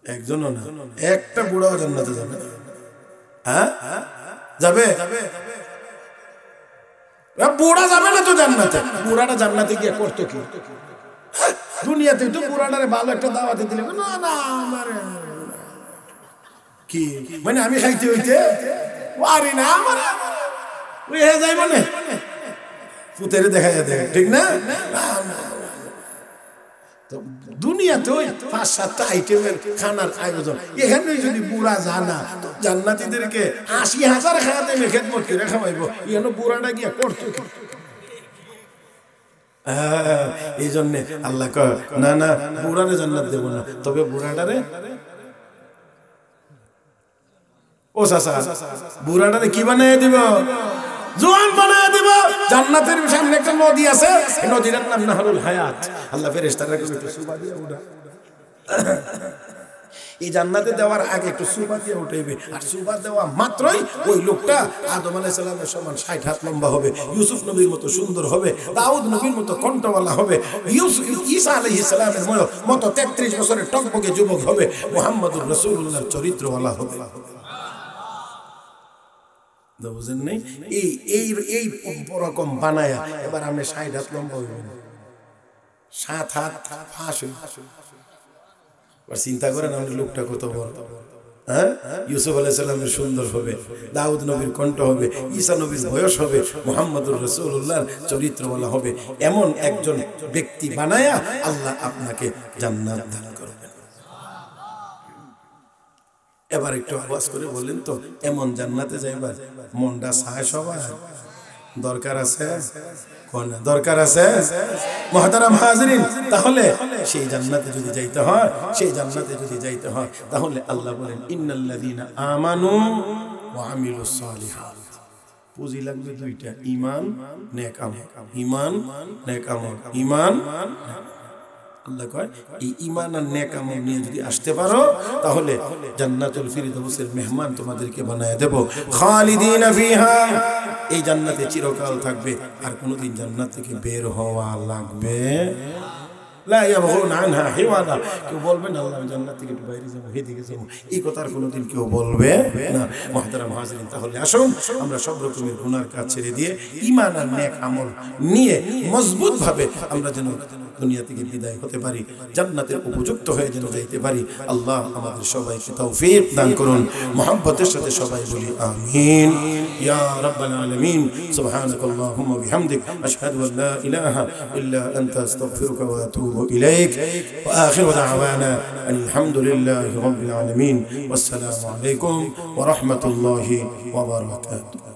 একজনও না, একটা বুড়াও জান্নাতে যাবে না। হ্যাঁ যাবে, বুড়া যাবে না তো জান্নাতে। বুড়াটা জান্নাতে গিয়ে করতো কি? দুনিয়াতে তো বুড়াটারে ভালো একটা দাওয়াতে দিলে, না না আমার কি মানে আমি খাইতে হইতে পারি না, আমার ওই হয়ে যায় মানে ফুতেরে দেখা যায়, ঠিক না? তো দুনিয়াতে ওই ৫-৭টা আইটেমের খানার আয়োজন, এখানে যদি বুড়া জানা তো জান্নাতীদেরকে ৮০,০০০ খাদেমে খেদমত করে খাওয়াইব, এখানে বুড়াটা গিয়া করতো কি? এই জন্যে আল্লাহ কয়, না না বুড়ারে জান্নাত দেব না, তবে বুড়াটারে, ও চাচা বুড়াটারে কি বানায় দিব? জোয়ান বানায় দিব। জান্নাতের সামনে একটা নদী আছে, এই নদীর নাম নাহরুল হায়াত। আল্লাহ ফেরেশতারা একটু সুবা দিয়ে উঠা, এই জান্নাতে দেওয়ার আগে একটু সুবা দিয়ে উঠাইবে, আর সুবা দেওয়া মাত্রই ওই লোকটা আদম আলাইহিস সালামের সমান ৬০ হাত লম্বা হবে, ইউসুফ নবীর মতো সুন্দর হবে, দাউদ নবীর মতো কণ্ঠওয়ালা হবে, ঈসা আলাইহিস সালামের মতো ৩৩ বছরের টকবকে যুবক হবে, মুহাম্মদুর রাসূলুল্লাহর চরিত্রওয়ালা হবে। বুঝেন নাই? এই রকম বানায়া এবার আপনি ৬০ হাত লম্বা হইবেন, ৭ হাত ফাঁস হইবে। চিন্তা করেন আমাদের লোকটা কত বড়। হ্যাঁ, ইউসুফ আলাইহিস সালামের সুন্দর হবে, দাউদ নবীর কণ্ঠ হবে, ঈসা নবীর বয়স হবে, মুহাম্মদুর রাসূলুল্লাহর চরিত্রওয়ালা হবে। এমন একজন ব্যক্তি বানায়া আল্লাহ আপনাকে জান্নাত দান করবেন। এবার একটু আওয়াজ করে বলেন তো, এমন জান্নাতে যাইবার মনটা চায় সবার? দরকার আছে, কোন দরকার আছে? মুহতারাম হাজিরিন, তাহলে সেই জান্নাতে যদি যাইতে হয়, সেই জান্নাতে যদি যাইতে হয়, তাহলে আল্লাহ বলেন, ইন্নাল্লাযীনা আমানু ওয়া আমিলুস সালিহাত। পুঁজি লাগবে দুইটা, ঈমান নেক আমল। ঈমান নেক আমল, ঈমান। আল্লাহ কয়, এই ঈমান আর নেক আমল নিয়ে যদি আসতে পারো, তাহলে জান্নাতুল ফিরদাউসের মেহমান তোমাদেরকে বানায় দেব। খালিদিনা ফিহা, এই জান্নাতে চিরকাল থাকবে, আর কোনোদিন জান্নাত থেকে বের হওয়া লাগবে লা ইয়াবগুনা আনহা হিওয়ালা। কেউ বলবে না আল্লাহ আমি জান্নাত থেকে একটু বাইরে যাবো, এদিকে যাবো, এই কথার কোনোদিন কেউ বলবে না। মুহতারাম হাজিরিন, তাহলে আসুন আমরা সব রকমের গুনার কাজ ছেড়ে দিয়ে ঈমান আর নেক আমল নিয়ে মজবুত ভাবে আমরা যেন দুনিয়া থেকে বিদায় হতে পারি, জান্নাতের উপযুক্ত হয়ে যেন যাইতে পারি। আল্লাহ আমাদের সবাইকে তৌফিক দান করুন। মুহাব্বতের সাথে সবাই বলি আমিন ইয়া রাব্বাল আলামিন। সুবহানাকাল্লাহুম্মা বিহামদিক আশহাদু আল লা ইলাহা ইল্লা আনতা আস্তাগফিরুকা ওয়া আতুবু ইলাইক ওয়া আখিরু দাওয়ানা আলহামদুলিল্লাহি রাব্বিল আলামিন। ওয়াসসালামু আলাইকুম ওয়া রাহমাতুল্লাহি ওয়া বারাকাতুহু।